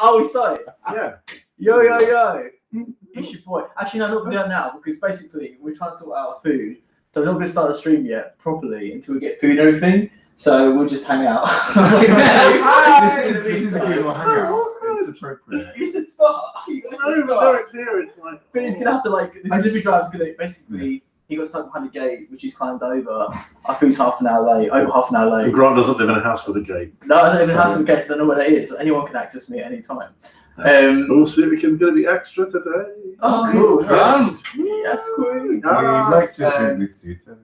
Oh, we started. Yeah. Yo. It's your boy. Actually, no, not going to do that now because basically we're trying to sort out our food. So we're not going to start the stream yet properly until we get food and everything. So we'll just hang out. This is a good one hangout. It's appropriate. You said start. No, it's here. It's like. But he's gonna have to like. The delivery driver's gonna basically. He got stuck behind the gate, which he's climbed over. I think he's half an hour late. Over half an hour late. And Grant doesn't live in a house with a gate. No, I don't live in a house with a gate. So I don't know where that is. So anyone can access me at any time. Civican's going to be extra today. Oh, cool. Yes, queen. We'd like to drink with Suter.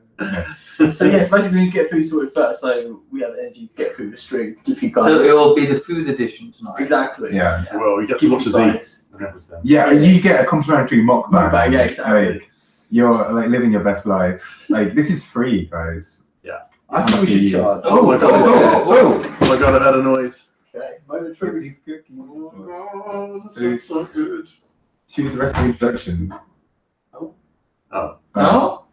So yes, basically we need to get food sorted first, so we have energy to get through the stream to keep you guys. So it will be the food edition tonight. Exactly. Yeah. Well, you get to watch us eat and everything. Yeah, you get a complimentary mukbang. Yeah, exactly. Like, you're like living your best life. Like this is free, guys. Yeah. I think we should charge. Oh my god! Oh my god! I heard a noise. Okay. Get these cookies. Oh my god! This is so good. Choose the rest of the instructions. Oh. No? No.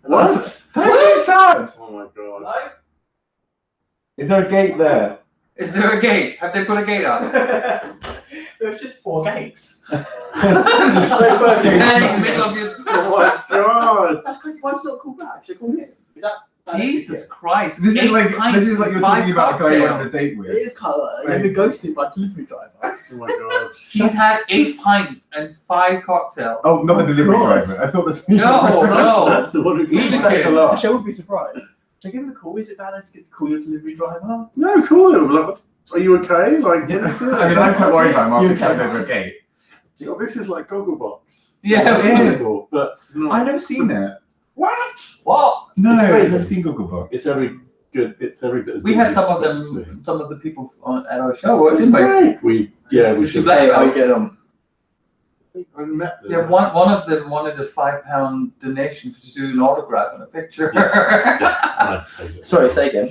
What? That's so sad. Oh my god. No. Is there a gate there? Is there a gate? Have they put a gate on? There's just 4 gates. Just straight first gate. Hey, middle of your- Oh my god! That's crazy. Why it's not called back? Should I call it? Is that? Jesus Christ. This is like you're talking about a guy you went on a cocktails. date It with. is colour. You've been ghosted by delivery driver. Oh my god! She's had 8 pints and 5 cocktails. Oh, not a delivery God. driver. I thought that's No. The one who Each called takes a in. lot. Actually, I would be surprised. Should I give him a call? Is it bad to get to call your delivery driver? No, call him. Like, are you okay? Like, Yeah. I mean, I'm quite worried about him after You trying okay? over a gate. oh, this is like Gogglebox. Yeah, it is. But no. I've never seen it. What? What? No, It's I've crazy. never seen Gogglebox. It's every good. It's every bit as We good had as some of it's supposed to them, some of the people at our show, be. It's didn't we? great. We Did you should. like- Hey, I get them. I met them. Yeah, one of them wanted a £5 donation to do an autograph and a picture. Yeah. Sorry, say again.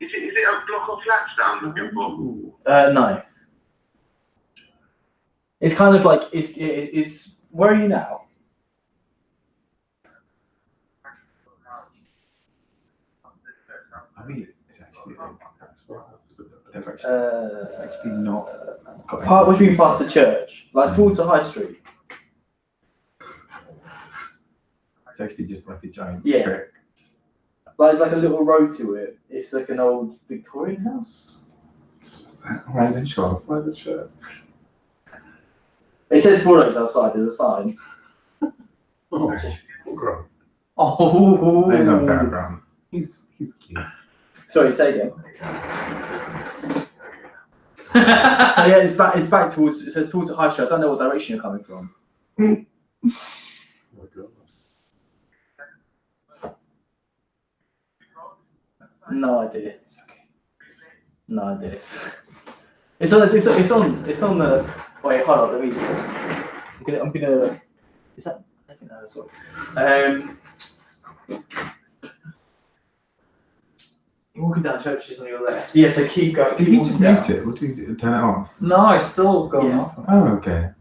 Is it a block of flats that I'm looking for? No. It's kind of like it's. Where are you now? I mean, it's actually Uh, actually not. Part what do you mean past the church? Like towards the high street? It's actually just like a giant Yeah. trick. Like it's like a little road to it. It's like an old Victorian house. Right then, sure. By the church. It says products outside. There's a sign. Oh, grown. Oh, There's no background. He's cute. Sorry, say again. So yeah, it's back towards. It says towards the high street. I don't know what direction you're coming from. Oh my god. No idea. It's okay. No idea. It's on the. Wait, hold on. Let me. I'm gonna. Is that? I think that's what. You're walking down churches on your left. Yeah, so keep going. Did Keep he walking just down. mute it? What did he turn it off? no, it's still going Yeah. off. Oh, okay.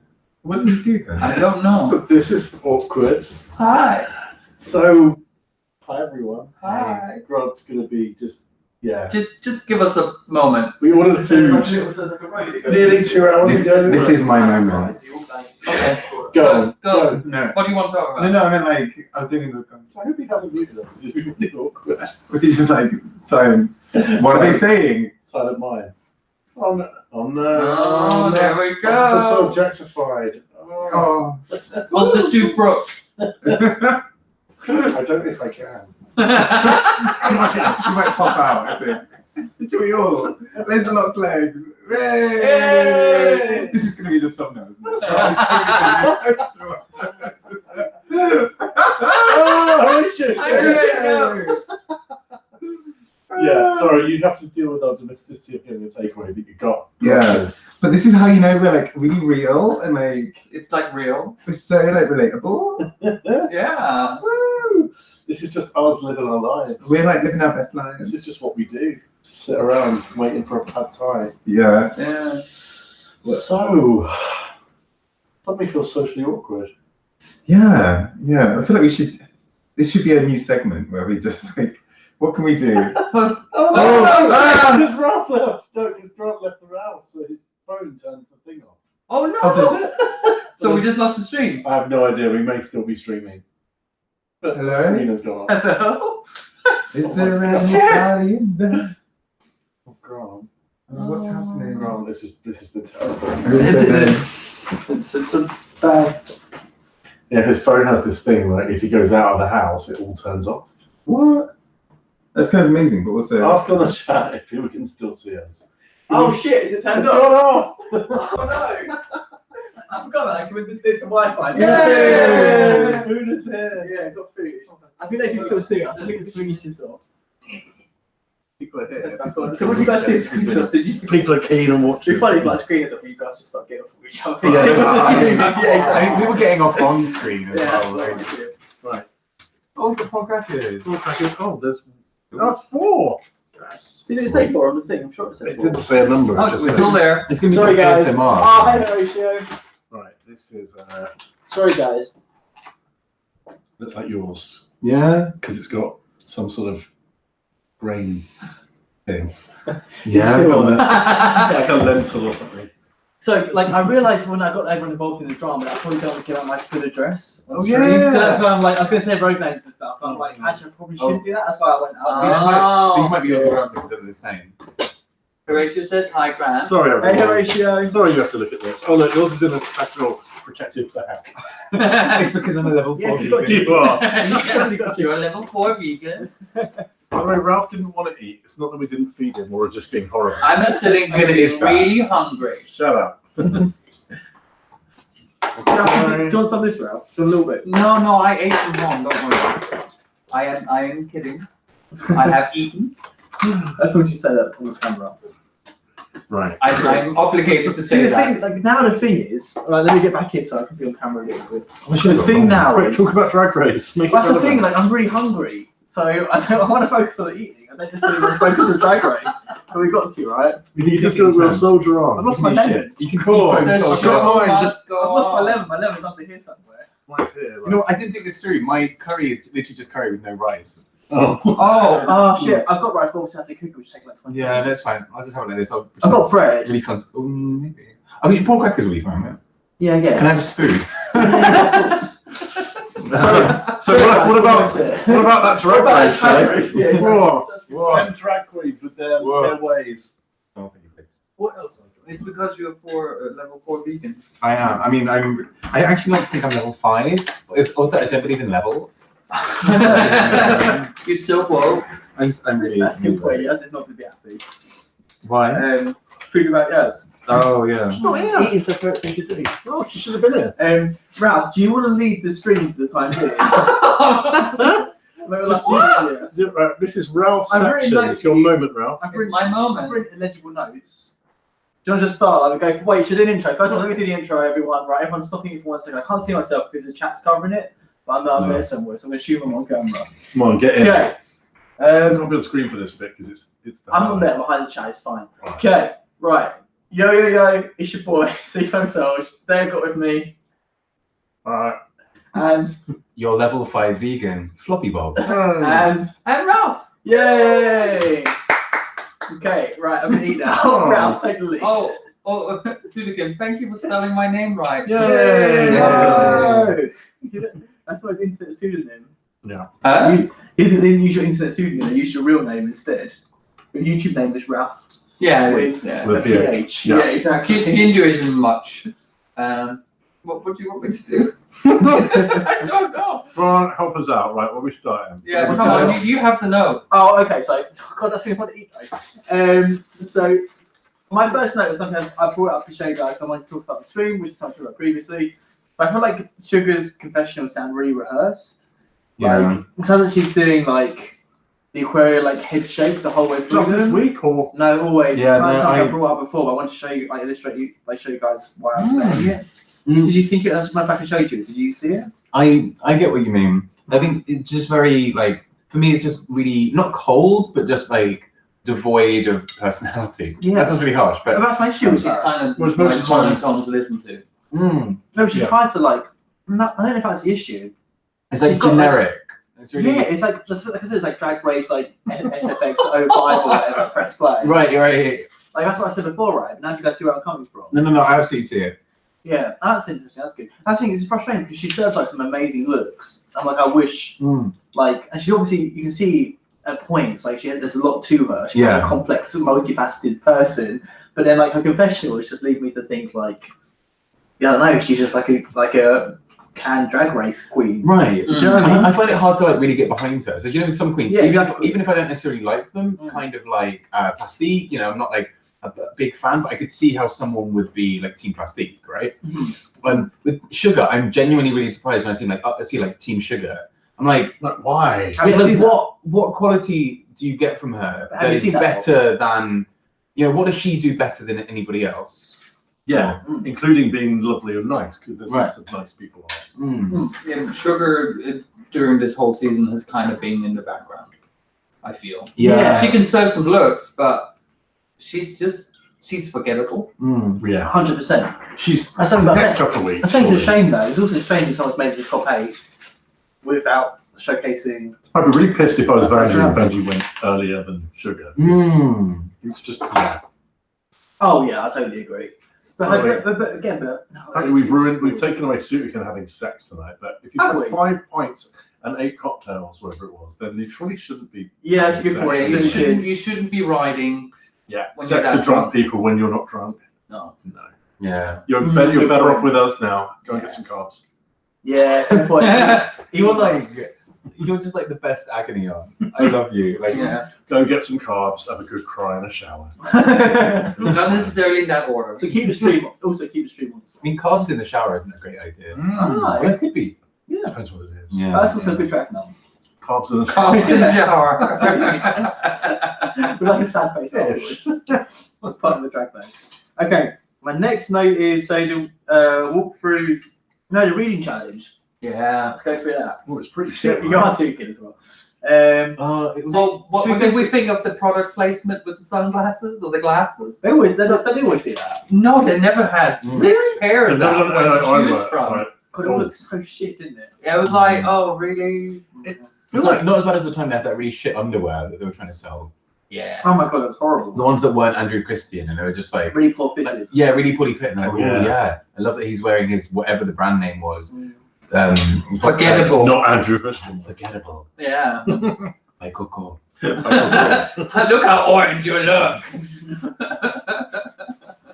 What did he do then? I don't know. So this is awkward. Hi. So, hi everyone. Hi. Grant's gonna be just Just give us a moment. We ordered food nearly 2 hours ago. This is my moment. Okay. Go. Go. No. What do you want to talk about? No, I meant like, I was doing the I hope he hasn't muted us. This is really awkward. he's just like, silent. What are they saying? Silent mind. Oh no. Oh no. Oh, there we go. I feel so objectified. Oh. Oh. Well, just do Brooke. I don't know if I can. You might pop out, I think. Do we all? Let's lock legs. Hooray! Yay! This is going to be the thumbnail, isn't it? Oh, shit. I knew it, Yeah, sorry, you have to deal with our domesticity of getting a takeaway that you got. Yeah. But this is how you know we're like really real and like It's like real. we're so like relatable. Yeah. Woo! This is just us living our lives. We're like living our best This lives. is just what we do. Sit around waiting for a pad thai. Yeah. Yeah. So, suddenly feel socially awkward. Yeah. Yeah. I feel like this should be a new segment where we just like What can we do? Because Ralph left. No, because Ralph left the house, so his phone turned the thing off. Oh no! Oh, does it? So we just lost the stream. I have no idea. We may still be streaming. But Hello? the screen has gone off. Hello? Is there anybody in there? Oh, Grant. What's happening? Grant, this has been terrible. It's a bad. Yeah, his phone has this thing like if he goes out of the house, it all turns off. What? That's kind of amazing, but also. Ask on the chat if people can still see us. Oh shit! Is it turned It's off? gone off! Oh no! I forgot that. I can just do some Wi-Fi. Yay! Food is here. Yeah, got food. I think they can still see us. I think it's finished us off. People are here. So what do you guys do? People are keen on watching. It'd be funny if like screen is up and you guys just start getting off of each other. I mean, we were getting off on screen as well. Right. Oh, the poor crackers. Oh, that's 4. Did it say 4 on the thing? I'm sure it said 4. It didn't say a number. Oh, It just it's said, still there. It's going to be Sorry some guys. ASMR. Oh, hey Horatio. right, this is Sorry guys. looks like yours Yeah? because it's got some sort of grain thing, Yeah. like a lentil or something. So, like, I realised when I got everyone involved in the drama, that I probably don't want to give out my full address. On stream. yeah. So that's why I'm like, I was going to say road names and stuff. And I'm like, actually, I probably shouldn't do that. That's why I went out. These might be yours or because they're the same. Horatio says hi, Grant. Sorry, Hey, everyone. Horatio. Sorry, you have to look at this. Oh, look, yours is in a special protective bag. It's because I'm a level 4. Yes, he's got You are. You're a level 4 vegan. By the way, Ralph didn't want to eat. It's not that we didn't feed him or just being horrible. I'm just sitting here being really hungry. Shut up. Do you want some of this, Ralph? Just a little bit. No, I ate them home. Don't worry. I am kidding. I have eaten. I thought you said that on the camera. Right. I'm obligated to See, say the thing that. is, like, now the thing is, right, let me get back here so I can be on camera a little bit. The thing now Quick, is, talk about Drag Race. Make it that's the thing, relevant. like, I'm really hungry. So I want to focus on eating. I don't necessarily want to focus on Drag Race. But we got to, right? You just got a real soldier on. I've lost my lemon. You can Cool. see The photos. show mine, must go I've lost my on. lemon. My lemon's under here somewhere. Mine's here. You know, I didn't think this through. My curry is literally just curry with no rice. Oh. Oh shit! I've got rice balls after cooking, which take like 20 Yeah, minutes. that's fine. I'll just have it like this. I've got bread. Really fun. Oh, maybe. I mean, pork crackers will be fine, man. Yeah, yeah. Can I have a spoon? So what about that Drag Race? Drag Race, yeah. Whoa. Them drag queens with their ways. Oh, thank you, please. What else? It's because you're level 4 vegan. I am. I mean, I actually like to think I'm level 5. It's also, I don't believe in levels. You're so woke. I'm really. That's good for you. Yes, it's not going to be happy. Why? Food about yes. Oh, yeah. Eating's the first thing to do. Oh, she should have been here. Ralph, do you want to lead the stream for the time being? Yeah, right, this is Ralph's I'm very section. lucky. It's your moment, Ralph. I've It's written, my I've moment. written illegible notes. Do you want to just start? Like, go. Wait, you should do an intro. First of all, let me do the intro, everyone. Right, everyone's stopping me for 1 second. I can't see myself because the chat's covering it, but I'm there somewhere, so I'm going to assume I'm on camera. Come on, get in. Okay. I'm not going to scream for this bit because it's the I'm on there behind the chat. It's fine. Right. Okay. Right. Yo, yo, yo. It's your boy, Seafoam Sosh. They've got with me. Alright. And Your level 5 vegan, Floppy Bob. and I'm Ralph. yay! Okay, right, I'm gonna eat now. Oh. Ralph, take the lead. Oh, Sudikin, thank you for spelling my name right. Yay! No! That's not his internet pseudonym. Yeah. Huh? You didn't use your internet pseudonym, they used your real name instead. Your YouTube name is Ralph Yeah, with yeah. With a PH. Yeah. Yeah, exactly. Ginger isn't much. What do you want me to do? I don't know. Ron, help us out, right? What are we starting? Yeah, What's come on, that? you have to know. Oh, okay, so, God, that's going to eat though. So, my first note was something I brought up to show you guys. I wanted to talk about the stream, which is something I talked about previously. But I feel like Sugar's confessional sound really rehearsed. Yeah. Like, it sounds like she's doing like the Aquaria like head shake the whole way through. Just this them. week or? No, always. Yeah, It's something I I brought up before, but I want to show you, like, illustrate you, like, show you guys why I'm saying it. Did you think it? That's my back and showed you. Did you see it? I get what you mean. I think it's just very, like, for me, it's just really, not cold, but just, like, devoid of personality. Yeah. That sounds really harsh, But but... that's my issue. She's with her. kind of Was most of the time- monotone to listen to. Mm, No, she Yeah. tries to like. No, I don't know if that's the issue. it's, like, She's got, generic. It's really it's like it's like Drag Race, like SFX 05 or whatever. Press play. right. Like that's what I said before, right? Now you guys see where I'm coming from. No, I absolutely see it. Yeah, that's interesting. That's good. I think it's frustrating because she serves like some amazing looks. I'm like, I wish, like, and she's obviously, you can see at points like there's a lot to her. She's like a complex, multifaceted person. But then like her confessional is just leading me to think like, I don't know, she's just like a canned Drag Race queen. Right. Do you know what I mean? I find it hard to like really get behind her. So you know, with some queens, even if I don't necessarily like them, kind of like Plastique, you know, I'm not like a big fan, but I could see how someone would be like Team Plastique, right? With Sugar, I'm genuinely really surprised when I see like Team Sugar. I'm like why? Yeah, like what quality do you get from her that is better than, you know, what does she do better than anybody else? Yeah, including being lovely and nice, because there's lots of nice people on it. Yeah, Sugar during this whole season has kind of been in the background, I feel. Yeah. She can serve some looks, but she's forgettable. Yeah, 100%. She's That's something about next couple of weeks. I think it's a shame though. It's also a shame that someone's made the top 8 without showcasing. I'd be really pissed if I was Vanjie and Benji went earlier than Sugar. It's just Oh yeah, I totally agree. But again, we've taken away Sutika having sex tonight. But if you have 5 pints and 8 cocktails, whatever it was, then you surely shouldn't be. Yeah, that's a good point. You shouldn't be riding. Yeah, sex with drunk people when you're not drunk. No. Yeah. You're better off with us now. Go and get some carbs. Yeah, fair point. You're just like the best agony on. I love you. Like, go and get some carbs, have a good cry and a shower. Not necessarily in that order. So keep the stream. Also keep the stream on. I mean, carbs in the shower isn't a great idea. Ah, Well, it could be. Yeah. Depends what it is. Yeah. That's also a good track now. Carbs in the Carbs in the shower. With like a sad face afterwards. That's part of the track bag. Okay, my next note is the walkthroughs. No, the reading challenge. Yeah. Let's go through that. Oh, it's pretty sick. You got Sukin as well. What did we think of the product placement with the sunglasses or the glasses? They always do that. No, they never had 6 pairs No, to choose from. right. God, it all looks so shit, didn't it? Yeah, it was like, oh, really? It feels like not as bad as the time they had that really shit underwear that they were trying to sell. Yeah. Oh my god, that's horrible. The ones that weren't Andrew Christian, and they were just like really poor fitted. really poorly fit. And like, I love that he's wearing his whatever the brand name was. Forgettable. Not Andrew Christian. Forgettable. Yeah. By Coco. Look how orange you look.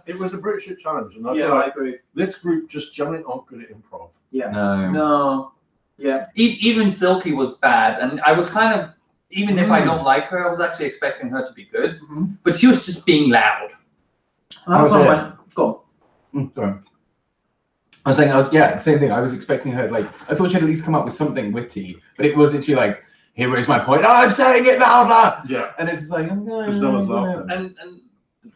It was a British shit challenge, and I Yeah, feel I like agree. this group just generally aren't good at improv. Yeah. No. Yeah. Even Silky was bad, and I was kind of, even if I don't like her, I was actually expecting her to be good, but she was just being loud. Go on. Sorry. I was saying, same thing. I was expecting her, like, I thought she'd at least come up with something witty, but it was literally like, here is my point. Oh, I'm saying it louder. Yeah. And it's just like, I'm going. Because no one's laughing. And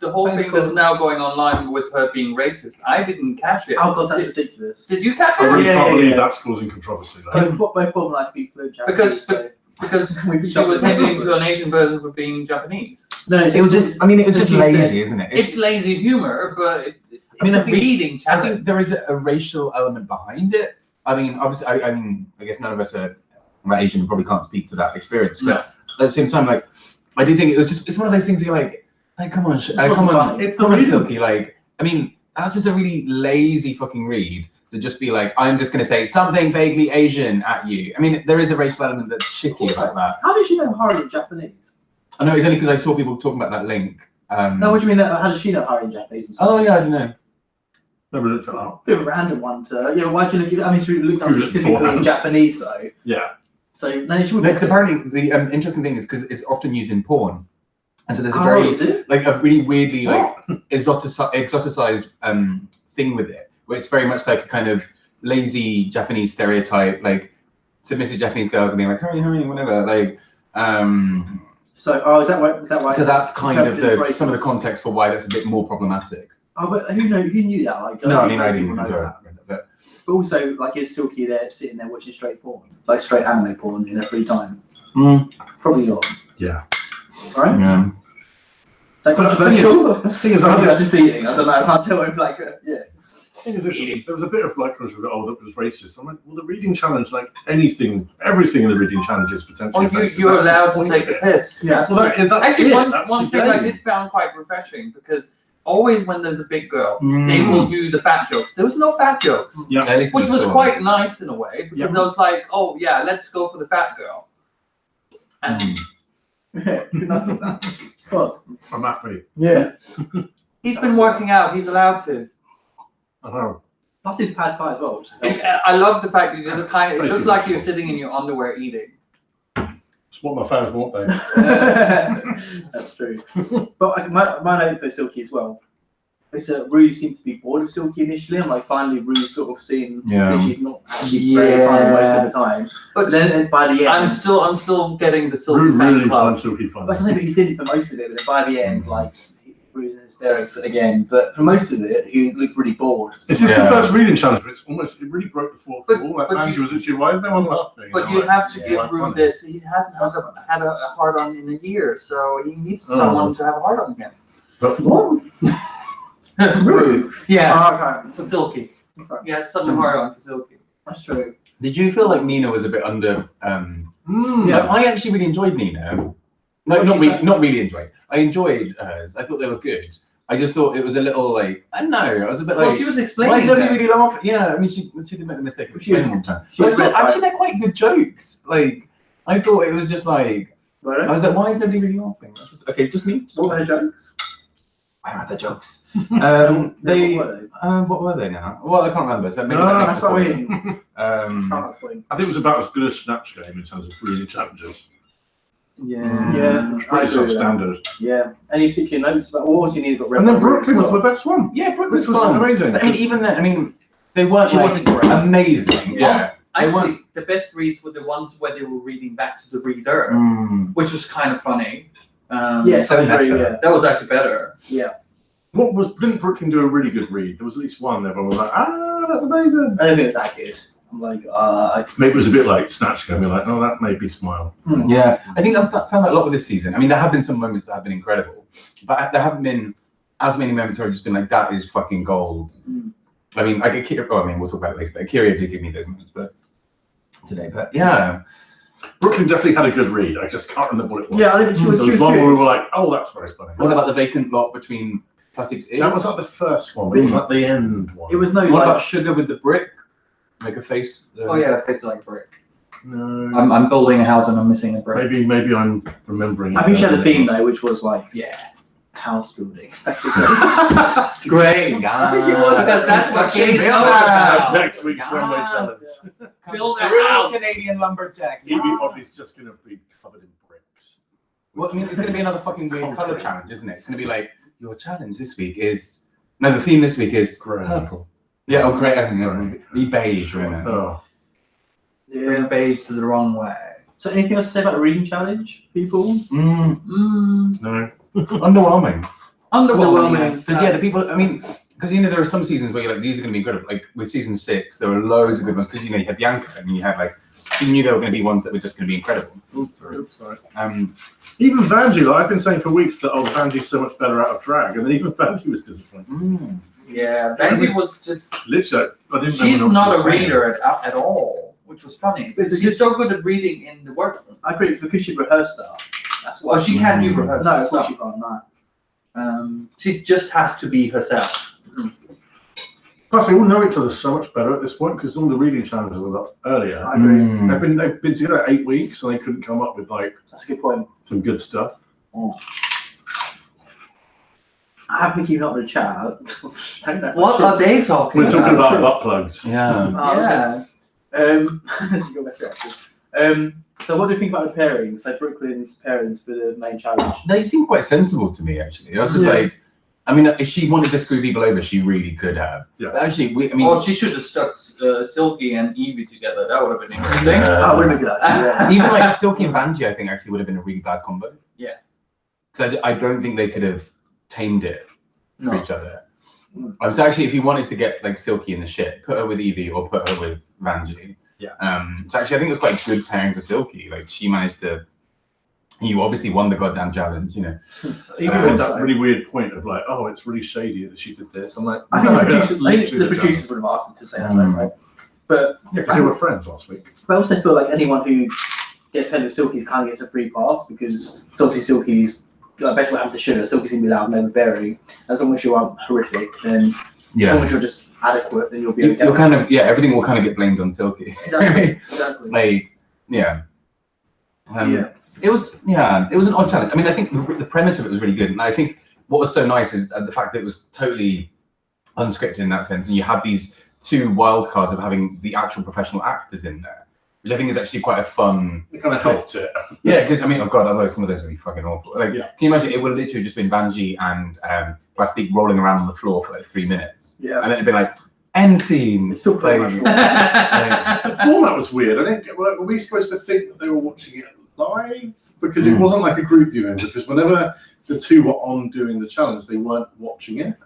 the whole thing that's now going online with her being racist, I didn't catch it. Oh god, that's ridiculous. Did you catch I it? really can't believe that's causing controversy. Both Bob and I speak fluent Japanese. Because she was hinting to an Asian person for being Japanese. No, It was just lazy, isn't it? It's lazy humor, but it's I a reading I challenge. think there is a racial element behind it. I mean, obviously, I guess none of us are Asian and probably can't speak to that experience. But at the same time, like, I do think it's one of those things you're like, come on, Silky. Like, I mean, that's just a really lazy fucking read to just be like, I'm just gonna say something vaguely Asian at you. I mean, there is a racial element that's shitty about that. How did she know Hari in Japanese? I know it's only because I saw people talking about that link. No, what do you mean? How does she know Hari in Japanese? Oh yeah, I don't know. Never looked at that. Bit of a random one to. Yeah, why'd you look at it? I mean, she looked up specifically in Japanese though. Yeah. So no, she would. Because apparently the interesting thing is because it's often used in porn, and so there's a is very it? like a really weirdly like exoticized thing with it, where it's very much like a kind of lazy Japanese stereotype, like submissive Japanese girl being like hurry, whatever, like. So is that why? So that's kind of some of the context for why that's a bit more problematic. Oh, but who knew that? Like, No, I mean I didn't know know that. that. But also, like, is Silky there sitting there watching straight porn, like straight anime porn in her free time? Probably not. Yeah. Right? Yeah. That controversial. Thing is, I was just eating. I don't know. I can't tell if like yeah. there was a bit of like, as we got older, it was racist. I'm like, well, the reading challenge, like anything, everything in the reading challenge is potentially. You're allowed to take the piss. Yeah. Well, that's Actually, it, one thing I did found quite refreshing, because always when there's a big girl, they will do the fat jokes. There was no fat jokes, which was quite nice in a way, because I was like, oh yeah, let's go for the fat girl. And Enough of that. Of course. I'm happy. Yeah. he's been working out. He's allowed to. I know. Plus his pad thai as well. Which is I love the fact that you look kind of. It looks like you're sitting in your underwear eating. It's what my fans want, babe. That's true. But my note for Silky as well. It's Rue seemed to be bored of Silky initially, and like finally Rue sort of seeing that she's not actually very funny most of the time. But then by the end, I'm still getting the Silky Rue fan really club. found Silky funny. That's something that he did for most of it, but then by the end, like Rue's in hysterics again. But for most of it, he looked really bored. This is the first reading challenge, but it really broke the fourth wall. Like, but Angie was literally, why is no one laughing? But you have to give Rue this. He hasn't had a hard on in a year, so he needs someone to have a hard on again. But what? Rue? Yeah, Okay. for Silky. Okay. He has such a hard on for Silky. That's true. Did you feel like Nina was a bit under? Like, I actually really enjoyed Nina. No, not really enjoyed. I enjoyed hers. I thought they were good. I just thought it was a little like, I don't know. I was a bit like. Well, she was explaining. Why is nobody really laughing? Yeah, I mean, she did make the mistake of explaining all the time. But I thought, actually, they're quite good jokes. Like, I thought it was just like, I was like, why is nobody really laughing? Okay, just me. What were the jokes? Where are the jokes? What were they now? Well, I can't remember. So maybe that's what I mean. I think it was about as good as Snatch Game in terms of reading challenges. Yeah. It's pretty substandard. Yeah. Any particular notes about what was you need? And then Brooklyn was the best one. Yeah, Brooklyn was amazing. I mean, even then, I mean, they weren't She wasn't great. amazing. Yeah. Actually, the best reads were the ones where they were reading back to the reader, which was kind of funny. Yes, I agree. Yeah. That was actually better. Yeah. Didn't Brooklyn do a really good read? There was at least one there where we were like, that's amazing. I don't think it's that good. I'm like, maybe it was a bit like Snatch Game. You're like, oh, that made me smile. Yeah, I think I've found that a lot with this season. I mean, there have been some moments that have been incredible, but there haven't been as many moments where I've just been like, that is fucking gold. I mean, we'll talk about it later, but Akira did give me those moments, today. But yeah. Brooklyn definitely had a good read. I just can't remember what it was. Yeah, I think she was one good. where we were like, oh, that's very funny. What about the vacant lot between Plastic's ears? That was like the first one. It was like the end one. It was no. What about Sugar with the brick? Make a face. Oh yeah, face like a brick. No. I'm building a house and I'm missing a brick. Maybe I'm remembering. I think she had a theme though, which was like, house building. Basically. Great. I think it was. Because that's what Katie's That's next week's runway challenge. Build a real house. Canadian lumberjack. Evie Oddie's just going to be covered in bricks. Well, I mean, it's going to be another fucking weird color challenge, isn't it? It's going to be like, your challenge this week is... No, the theme this week is purple. Yeah, oh, great. I think no, be beige, right? Oh. Bring beige to the wrong way. So anything else to say about the reading challenge, people? No. Underwhelming. Underwhelming. Because the people, I mean, because there are some seasons where you're like, these are going to be incredible. Like with season 6, there were loads of good ones because you had Bianca and you had like, you knew there were going to be ones that were just going to be incredible. Oops, sorry. Even Vanjie, like I've been saying for weeks that Vanjie's so much better out of drag, and then even Vanjie was disappointed. Yeah, Vanjie was just literally. I didn't she's know not what a reader at all, which was funny. She's so good at reading in the workroom. I agree. It's because she rehearsed stuff. That's why. Well, she can do rehearsal. No, of course she can't. No. She just has to be herself. Plus, they all know each other so much better at this point because all the reading challenges are a lot earlier. I agree. They've been together 8 weeks and they couldn't come up with like. That's a good point. Some good stuff. Oh. I haven't been keeping up with the chat. What are they talking about? We're talking about Sure. butt plugs. Yeah. You got best reactions. So what do you think about the pairings? So Brooklyn's pairings for the main challenge. They seem quite sensible to me, actually. I was just like, I mean, if she wanted to screw people over, she really could have. Yeah. But actually, she should have stuck Silky and Evie together. That would have been interesting. That would have been good. Even like Silky and Vanjie, I think actually would have been a really bad combo. Yeah. So I don't think they could have tamed it for each other. So actually, if you wanted to get like Silky in the shit, put her with Evie or put her with Vanjie. Yeah. So actually, I think it was quite a good pairing for Silky. Like she managed to You obviously won the goddamn challenge, you know. Even with that really weird point of like, oh, it's really shady that she did this. I'm like, I think the producers would have asked her to say that, right? But yeah, because they were friends last week. But I also feel like anyone who gets paired with Silky kind of gets a free pass because it's obviously Silky's basically having to sugar. Silky's gonna be loud and overbearing. As long as you aren't horrific, then as long as you're just adequate, then you'll be okay. You're kind of everything will kind of get blamed on Silky. Exactly. Like It was an odd challenge. I mean, I think the premise of it was really good, and I think what was so nice is the fact that it was totally unscripted in that sense, and you had these two wild cards of having the actual professional actors in there, which I think is actually quite a fun. It kind of helped it. Yeah, because I mean, oh god, otherwise some of those would be fucking awful. Like, can you imagine? It would have literally just been Banji and Plastique rolling around on the floor for like 3 minutes. Yeah, and then it'd be like end scene. It's still playing. The format was weird. I think were we supposed to think that they were watching it live? Because it wasn't like a group viewing. Because whenever the two were on doing the challenge, they weren't watching it.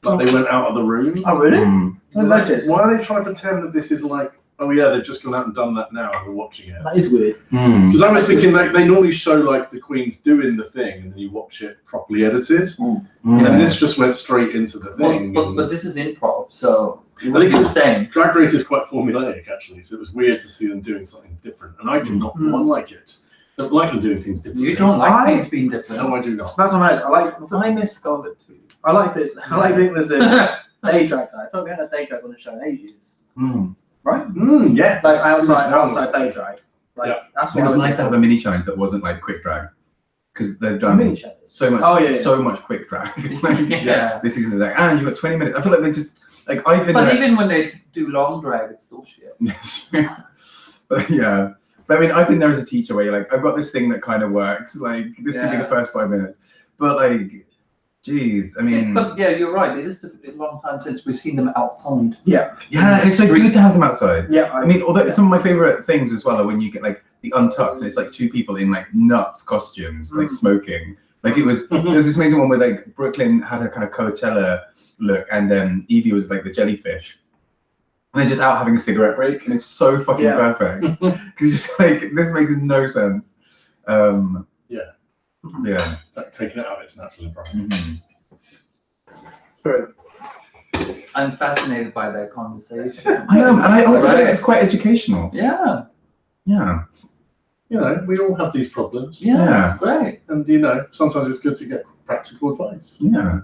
Like they went out of the room. Oh really? Why are they trying to pretend that this is like? Oh yeah, they've just gone out and done that now and we're watching it. That is weird. Because I was thinking like they normally show like the Queens doing the thing and then you watch it properly edited. And this just went straight into the thing. But this is improv, so I think it's the same. Drag Race is quite formulaic actually, so it was weird to see them doing something different. And I did not like it. I don't like them doing things different. You don't like things being different. No, I do not. That's what I like. I miss Scarlet too. I like this. I like thinking there's a day drag night. I thought we had a day drag on the show in ages. Right? Yeah. Like outside day drag. Like that's what it was nice to have a mini challenge that wasn't like quick drag. Because they've done so much so much quick drag. This season is like, and you've got 20 minutes. I feel like they just like I've been But even when they do long drag, it's still shit. But yeah. But I mean, I've been there as a teacher where you're like, I've got this thing that kind of works. Like, this could be the first 5 minutes. But like, geez, I mean. But yeah, you're right. It is a long time since we've seen them outside. Yeah, it's like good to have them outside. Yeah, I mean, although some of my favorite things as well are when you get like the Untucked, and it's like two people in like nuts costumes, like smoking. Like it was, there was this amazing one where like Brooklyn had her kind of Coachella look, and then Evie was like the jellyfish. And they're just out having a cigarette break, and it's so fucking perfect. Because you're just like, this makes no sense. Taking it out of its natural environment. I'm fascinated by their conversation. I am, and I also think it's quite educational. Yeah. Yeah. You know, we all have these problems. Yeah, it's great. And you know, sometimes it's good to get practical advice. Yeah.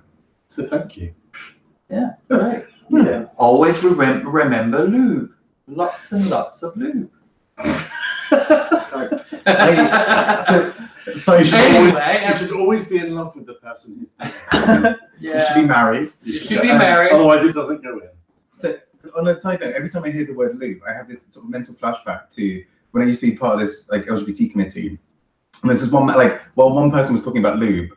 So thank you. Yeah, great. Yeah. Always remember lube. Lots and lots of lube. So you should always be in love with the person who's doing it. You should be married. You should be married. Otherwise it doesn't go in. So on a side note, every time I hear the word lube, I have this sort of mental flashback to when I used to be part of this like LGBT committee. And this is one like one person was talking about lube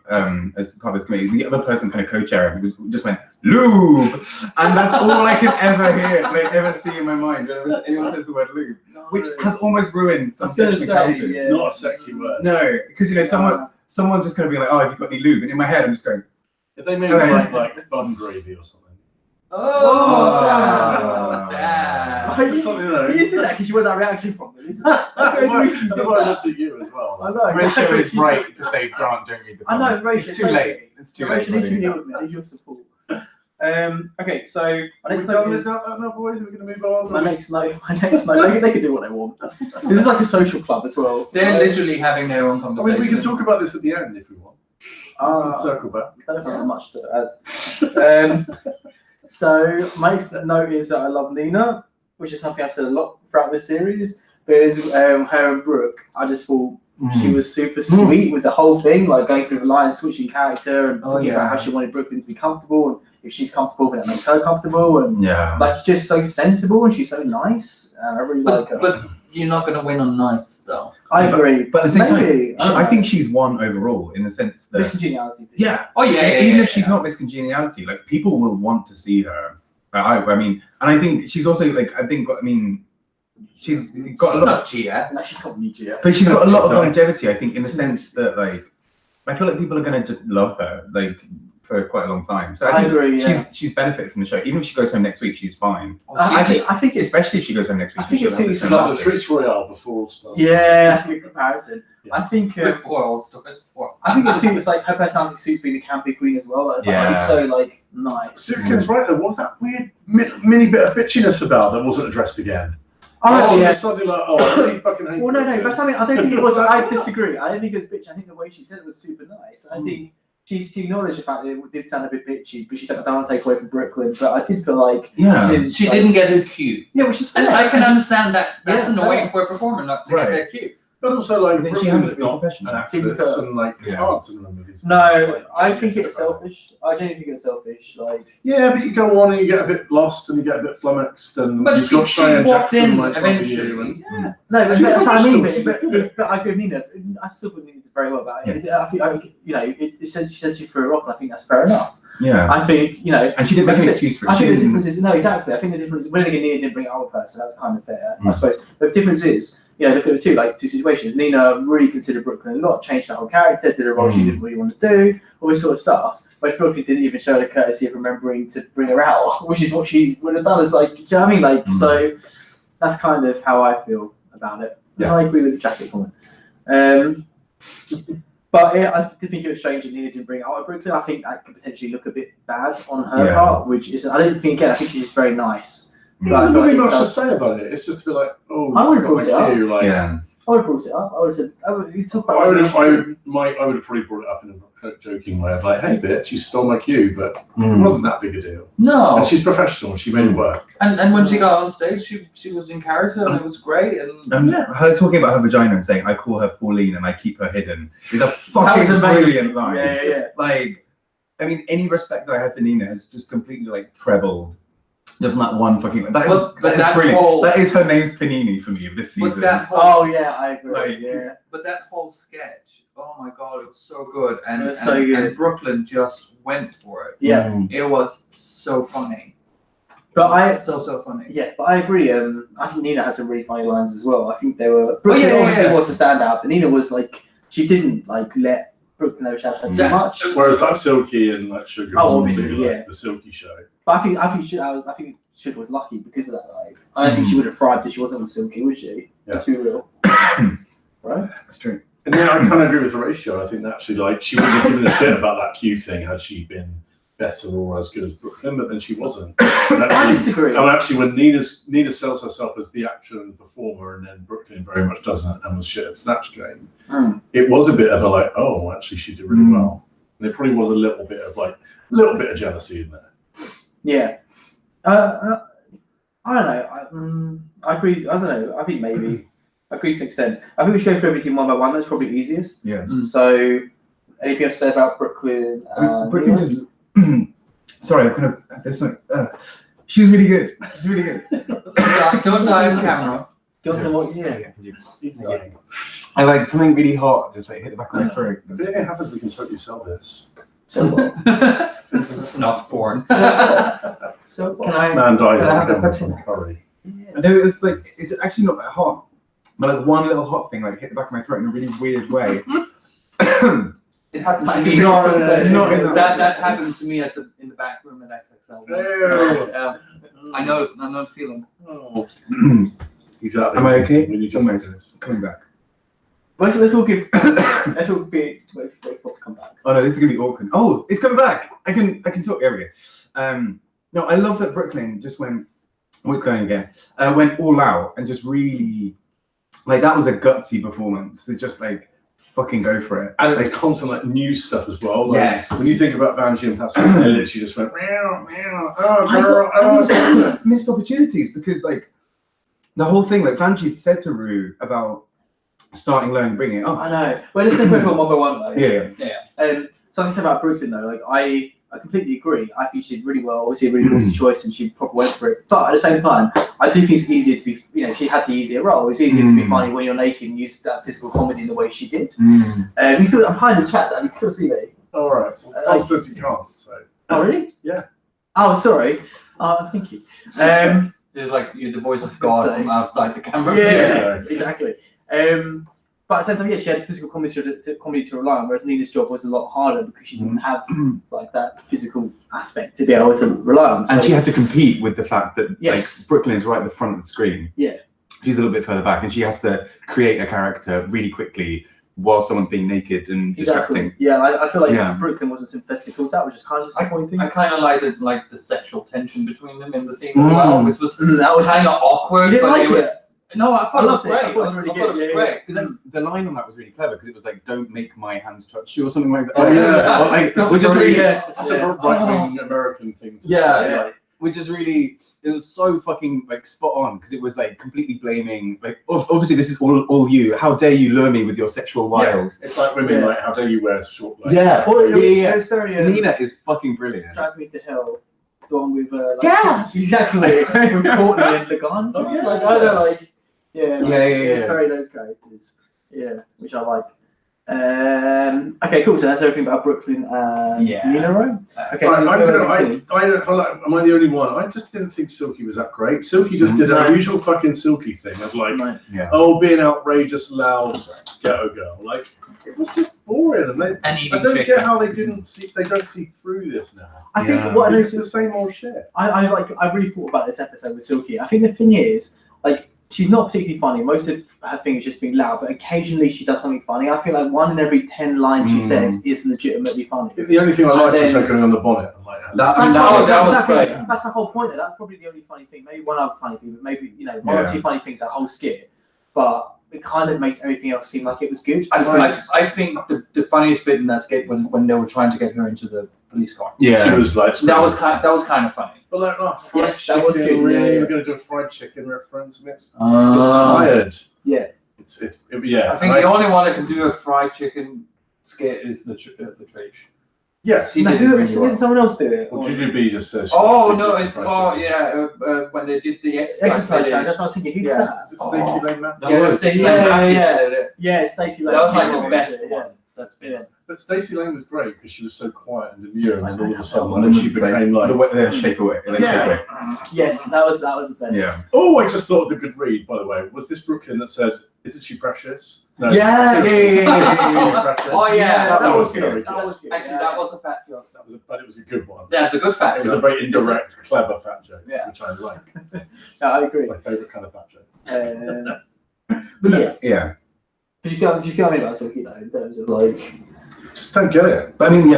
as part of this committee, the other person kind of co-chairing just went lube, and that's all I can ever hear, like ever see in my mind whenever anyone says the word lube, which has almost ruined some sexual encounters. It's not a sexy word. No, because you know someone's just going to be like, oh, have you got any lube? And in my head I'm just going. If they made like bun gravy or something. You did that because you want that reaction from me. That's the only reason I looked at you as well. I know. Rachel is right to say Grant don't read the I know, Rachel. It's too late. It's too late. Rachel, I need you with me. I need your support. Okay, so my next note is boys. We're going to move on. My next note. They can do what they want. This is like a social club as well. They're literally having their own conversation. I mean, we can talk about this at the end if we want. Circle back. I don't have much to add. So my next note is that I love Nina, which is something I've said a lot throughout this series. But it's, her and Brooke, I just thought she was super sweet with the whole thing, like going through the lines, switching character, and talking about how she wanted Brooklyn to be comfortable, and if she's comfortable, then it makes her comfortable, and like just so sensible, and she's so nice. I really like her. But you're not going to win on nice, though. I agree. But at the same time, I think she's won overall in the sense that Miss Congeniality. Yeah. Oh yeah. Even if she's not Miss Congeniality, like people will want to see her. I mean, and I think she's also like she's got a lot. Not Gia. No, she's not new Gia. But she's got a lot of longevity. I think in the sense that like I feel like people are gonna just love her like for quite a long time. So I think agree. Yeah. She's benefited from the show. Even if she goes home next week, she's fine. I think it's, Especially if she goes home next week. I think it's It's like the Treats Royale before All Stars. Yeah, that's a good comparison. Yeah. I think Before All Stars 4. I think it suits like her personality suits being a campy queen as well. Like, she's so like nice. Suitcane's right. There was that weird mini bit of bitchiness about that wasn't addressed again. Oh yeah. Suddenly like, oh, I really fucking hate. Well, no, but something I don't think it was. I disagree. I don't think it was bitchy. I think the way she said it was super nice. I think she acknowledged the fact that it did sound a bit bitchy, but she said, "I don't want to take away from Brooklyn." But I did feel like she didn't get her cue. Yeah, which is and I can understand that. That's annoying fair. for a performer not to get their cue. But also, like, Brooklyn's not professional. an actress, and like, it's hard to remember these things. No, I think it's selfish. I genuinely think it's selfish. Like, yeah, but you go on and you get a bit lost and you get a bit flummoxed, and but you've got Cheyenne walked Jackson in like eventually. Yeah. No, but that's what I mean. But I agree with Nina. I still wouldn't think it's very well about it. I think, you know, she says she threw her off, and I think that's fair enough. Yeah. I think, you know, and she didn't make an excuse for it. I think the difference is exactly. I think the difference. When again, Nina didn't bring it up with her, so that's kind of fair, I suppose. But the difference is, you know, look at the two situations. Nina really considered Brooklyn a lot, changed her whole character, did a role she didn't really want to do, all this sort of stuff. Whereas Brooklyn didn't even show the courtesy of remembering to bring her out, which is what she would have done. It's like, do you know what I mean? Like, so that's kind of how I feel about it. Yeah. I agree with the jacket comment. But yeah, I did think it was strange that Nina didn't bring it out of Brooklyn. I think that could potentially look a bit bad on her part, which is, I don't think, again, I think she's very nice. There's nothing much to say about it. It's just to be like, oh, I would have brought it up. Like, I would have brought it up. I would have said, you talk about I would have probably brought it up in a joking way of like, hey, bitch, you stole my cue, but it wasn't that big a deal. No. And she's professional. She made it work. And when she got on stage, she was in character, and it was great. And her talking about her vagina and saying, I call her Pauline and I keep her hidden, is a fucking brilliant line. Yeah. Like, I mean, any respect I had for Nina has just completely like trebled. Just from that one fucking. That is brilliant. That is her name's Panini for me of this season. I agree. Like, but that whole sketch, oh my god, it was so good. And it was so good. And Brooklyn just went for it. Yeah. It was so funny. But so funny. Yeah, but I agree. I think Nina had some really funny lines as well. I think they were. Brooklyn obviously was a standout, but Nina was like, she didn't like let Brooklyn overshadow her too much. Whereas that Silky and that Sugar, obviously, like the Silky show. But I think Sugar was lucky because of that. Like, I don't think she would have thrived if she wasn't with Silky, would she? Yeah. Let's be real. Right? That's true. And yeah, I kind of agree with Horatio. I think that actually, like, she wouldn't have given a shit about that Q thing had she been better or as good as Brooklyn, but then she wasn't. I disagree. And actually, when Nina sells herself as the actor and the performer, and then Brooklyn very much doesn't and was shit at Snatch Game, it was a bit of a like, oh, actually, she did really well. And there probably was a little bit of jealousy in there. Yeah. I don't know. I agree. I don't know. I think maybe. I agree to an extent. I think we should go through everything one by one. That's probably easiest. Yeah. So, anything else to say about Brooklyn? Brooklyn just. Sorry, there's something. She was really good. She's really good. Don't die on camera. I like something really hot, just like hit the back of my throat. If it happens, we can totally sell this. So what? This is snuff porn. So what? Man dies can I have the of Pepsi? curry. I know it's like it's actually not that hot, but like one little hot thing like hit the back of my throat in a really weird way. It happened to me. That happened to me in the back room at XXL. I know the feeling. Oh. Exactly. Am I okay? When you Almost coming back. Let's all give. Let's all be. Wait for it to come back. Oh no, this is gonna be awkward. Oh, it's coming back. I can talk. There we go. No, I love that Brooklyn just went. What's going again? Went all out and just really, like, that was a gutsy performance. To just like fucking go for it. And it's constant like new stuff as well. Like, yes. When you think about Vanjie and Pascal, they literally just went meow meow. Oh girl. Oh. Missed opportunities because like the whole thing, like Vanjie had said to Rue about starting low and bringing it up. I know. Well, let's go through one by one though. Yeah. So as I said about Brooklyn though, like I completely agree. I think she did really well. Obviously, a really good choice, and she probably went for it. But at the same time, I do think it's easier to be. You know, she had the easier role. It's easier to be funny when you're naked and use that physical comedy in the way she did. You still, I'm hiding the chat. You can still see me. All right. Well, says you can't. So. Oh really? Yeah. Oh, sorry. Thank you. It's like you're the voice of God from outside the camera. Yeah, exactly. But at the same time, yeah, she had physical comedy to rely on, whereas Nina's job was a lot harder because she didn't have like that physical aspect to be able to rely on. So, and she had to compete with the fact that yes. like Brooklyn's right at the front of the screen. Yeah. She's a little bit further back, and she has to create a character really quickly while someone's being naked and distracting. Yeah, I feel like Brooklyn wasn't sympathetic towards that, which is kind of disappointing. I kind of liked the sexual tension between them in the scene as well, which was that was kind of awkward. You didn't but like it was. No, I thought it was loved it. great. I thought it was really good. Great. Because the line on that was really clever because it was like, "Don't make my hands touch you" or something like that. Oh, yeah. Or, like, That's which is really, that's a right-wing American thing to say. yeah. Which is really, it was so fucking like spot on because it was like completely blaming, like obviously this is all you. How dare you lure me with your sexual wiles? It's like women, like how dare you wear short legs? It was very, Nina is fucking brilliant. Drag Me to Hell, the one with like, Gas! Exactly, with Courtney and Lagan. Oh, yeah. Like I don't like, it's Yeah. very those characters. Yeah, which I like. Okay, cool. So that's everything about Brooklyn and Nina, right? Okay. Am I the only one? I just didn't think Silky was that great. Silky just did her usual fucking Silky thing of like, being outrageous, loud ghetto girl. Like it was just boring, and I don't get how they don't see through this now. I think what it's the same old shit. I really thought about this episode with Silky. I think the thing is, like, she's not particularly funny. Most of her thing is just being loud, but occasionally she does something funny. I feel like 1 in every 10 lines she says is legitimately funny. The only thing I liked was her going on the bonnet. I'm like, that was great. That's the whole point. That's probably the only funny thing. Maybe one other funny thing, but maybe one or two funny things that whole skit. But it kind of makes everything else seem like it was good. I think the funniest bit in that skit when they were trying to get her into the police car. Yeah, she was like that was kind of funny. But like, fried chicken, that was good. Really, we're going to do a fried chicken reference, and it's tired. Yeah, it's I think the only one that can do a fried chicken skit is Latrice. Yeah, didn't someone else do it? Well, Jujubee just says. When they did the exercise show. That's what I was thinking. Who's that? Is it Stacey Lane Matt? Yeah, Stacey Lane. That was like the best one. That's been. But Stacey Lane was great because she was so quiet and demure, and then all of a sudden she became like the shake away. Yes, that was the best. Yeah. Oh, I just thought of the good read, by the way. Was this Brooklyn that said, "Isn't she precious?" No. Yeah. Oh yeah, that was good. Actually, that was a fat joke. But it was a good one. That's a good fat joke. It was a very indirect, clever fat joke, which I like. Yeah, I agree. It's my favourite kind of fat joke. But yeah. Did you see what I mean about Silky though, in terms of like? Just don't get it. But I mean,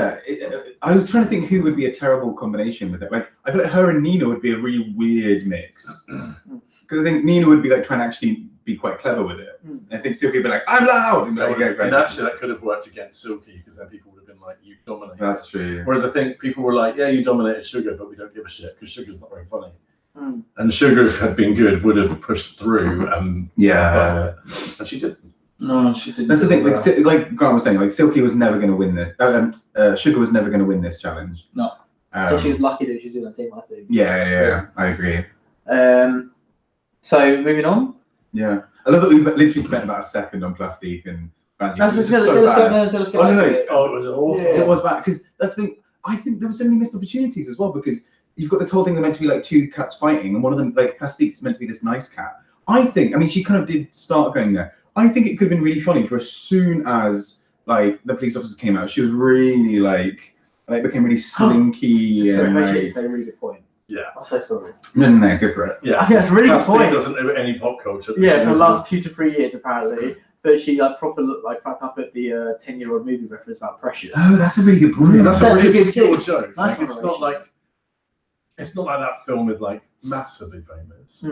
I was trying to think who would be a terrible combination with it. Like, I feel like her and Nina would be a really weird mix. Because I think Nina would be like trying to actually be quite clever with it. And I think Silky would be like, "I'm loud!" And actually, that could have worked against Silky because then people would have been like, "You dominate." That's true. Whereas I think people were like, "Yeah, you dominated Sugar, but we don't give a shit because Sugar's not very funny." And Sugar, if had been good, would have pushed through. And she didn't. No, she didn't. That's the thing. Like Grant was saying, like Silky was never going to win this. Sugar was never going to win this challenge. No. So she was lucky that she's in that team, I think. Yeah, I agree. So moving on. Yeah, I love that we literally spent about a second on Plastique and. Let's go. Oh, it was awful. It was bad because that's the thing. I think there were so many missed opportunities as well because you've got this whole thing that meant to be like 2 cats fighting and one of them, like Plastique's meant to be this nice cat. I mean, she kind of did start going there. I think it could have been really funny for as soon as like the police officers came out, she was really like became really slinky. Sorry, and actually, a really good point. Yeah. I'm so sorry. No, go for it. Yeah. I think that's a really good point. Doesn't know any pop culture. Yeah, for the last 2 to 3 years apparently. But she proper looked like cracked up at the 10-year-old movie reference about Precious. Oh, that's a really good point. That's a really obscure joke. Nice it's not like that film is like massively famous.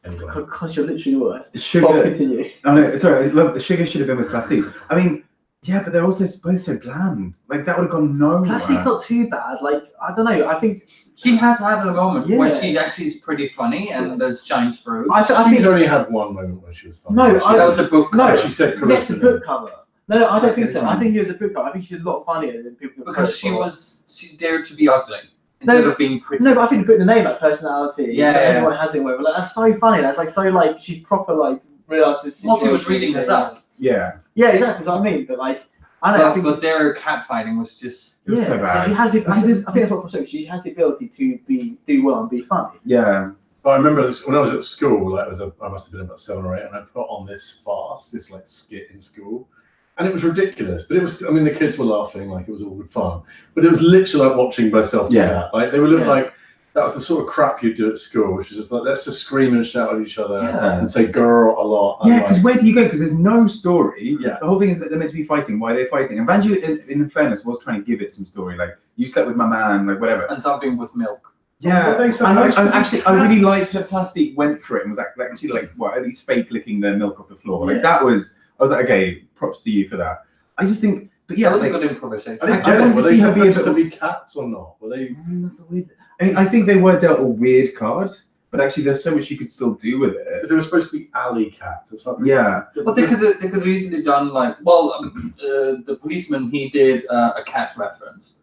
Anyway. Because you're literally worse. Sugar. Continue. Oh no, sorry. The Sugar should have been with Plastique. I mean, yeah, but they're also both so bland. Like that would have gone nowhere. Plastique's not too bad. Like I don't know. I think she has had a moment where she actually is pretty funny and there's shines through. I think only had one moment where she was funny. No, that was a book. No, she said yes, the book cover. No, I don't think so. I think it was a book cover. I think she's a lot funnier than people. Because she dared to be ugly. Instead of being pretty. No, but I think putting the name like personality. Everyone has it. Whatever. Like that's so funny. That's like so like she's proper like realizes. Well, she was reading this up. Yeah. Yeah, exactly. That's what I mean. But like, I don't know. I think but their cat fighting was just. So bad. So she has it. I think that's what I'm saying. She has the ability to do well and be funny. Yeah. But I remember when I was at school, like I must have been about 7 or 8, and I put on this farce, this like skit in school, and it was ridiculous. But it was, I mean, the kids were laughing, like it was all good fun. But it was literally like watching myself do that. Like they were looking like that was the sort of crap you'd do at school, which was just like let's just scream and shout at each other and say "girl" a lot. Yeah, because where do you go? Because there's no story. Yeah. The whole thing is that they're meant to be fighting. Why are they fighting? And Vanju, in fairness, was trying to give it some story. Like you slept with my man, like whatever. And something with milk. Yeah, I really liked that Plastique went for it and was like actually like what at least fake licking the milk off the floor. Like that was, I was like, okay, props to you for that. I just think, but yeah, that was like, a good improvisation. I didn't get it. Were they supposed to be cats or not? Were they? That's the weird. I mean, I think they were dealt a weird card, but actually, there's so much you could still do with it. Because they were supposed to be alley cats or something. Yeah. But they could have easily done like, well, the policeman, he did a cat reference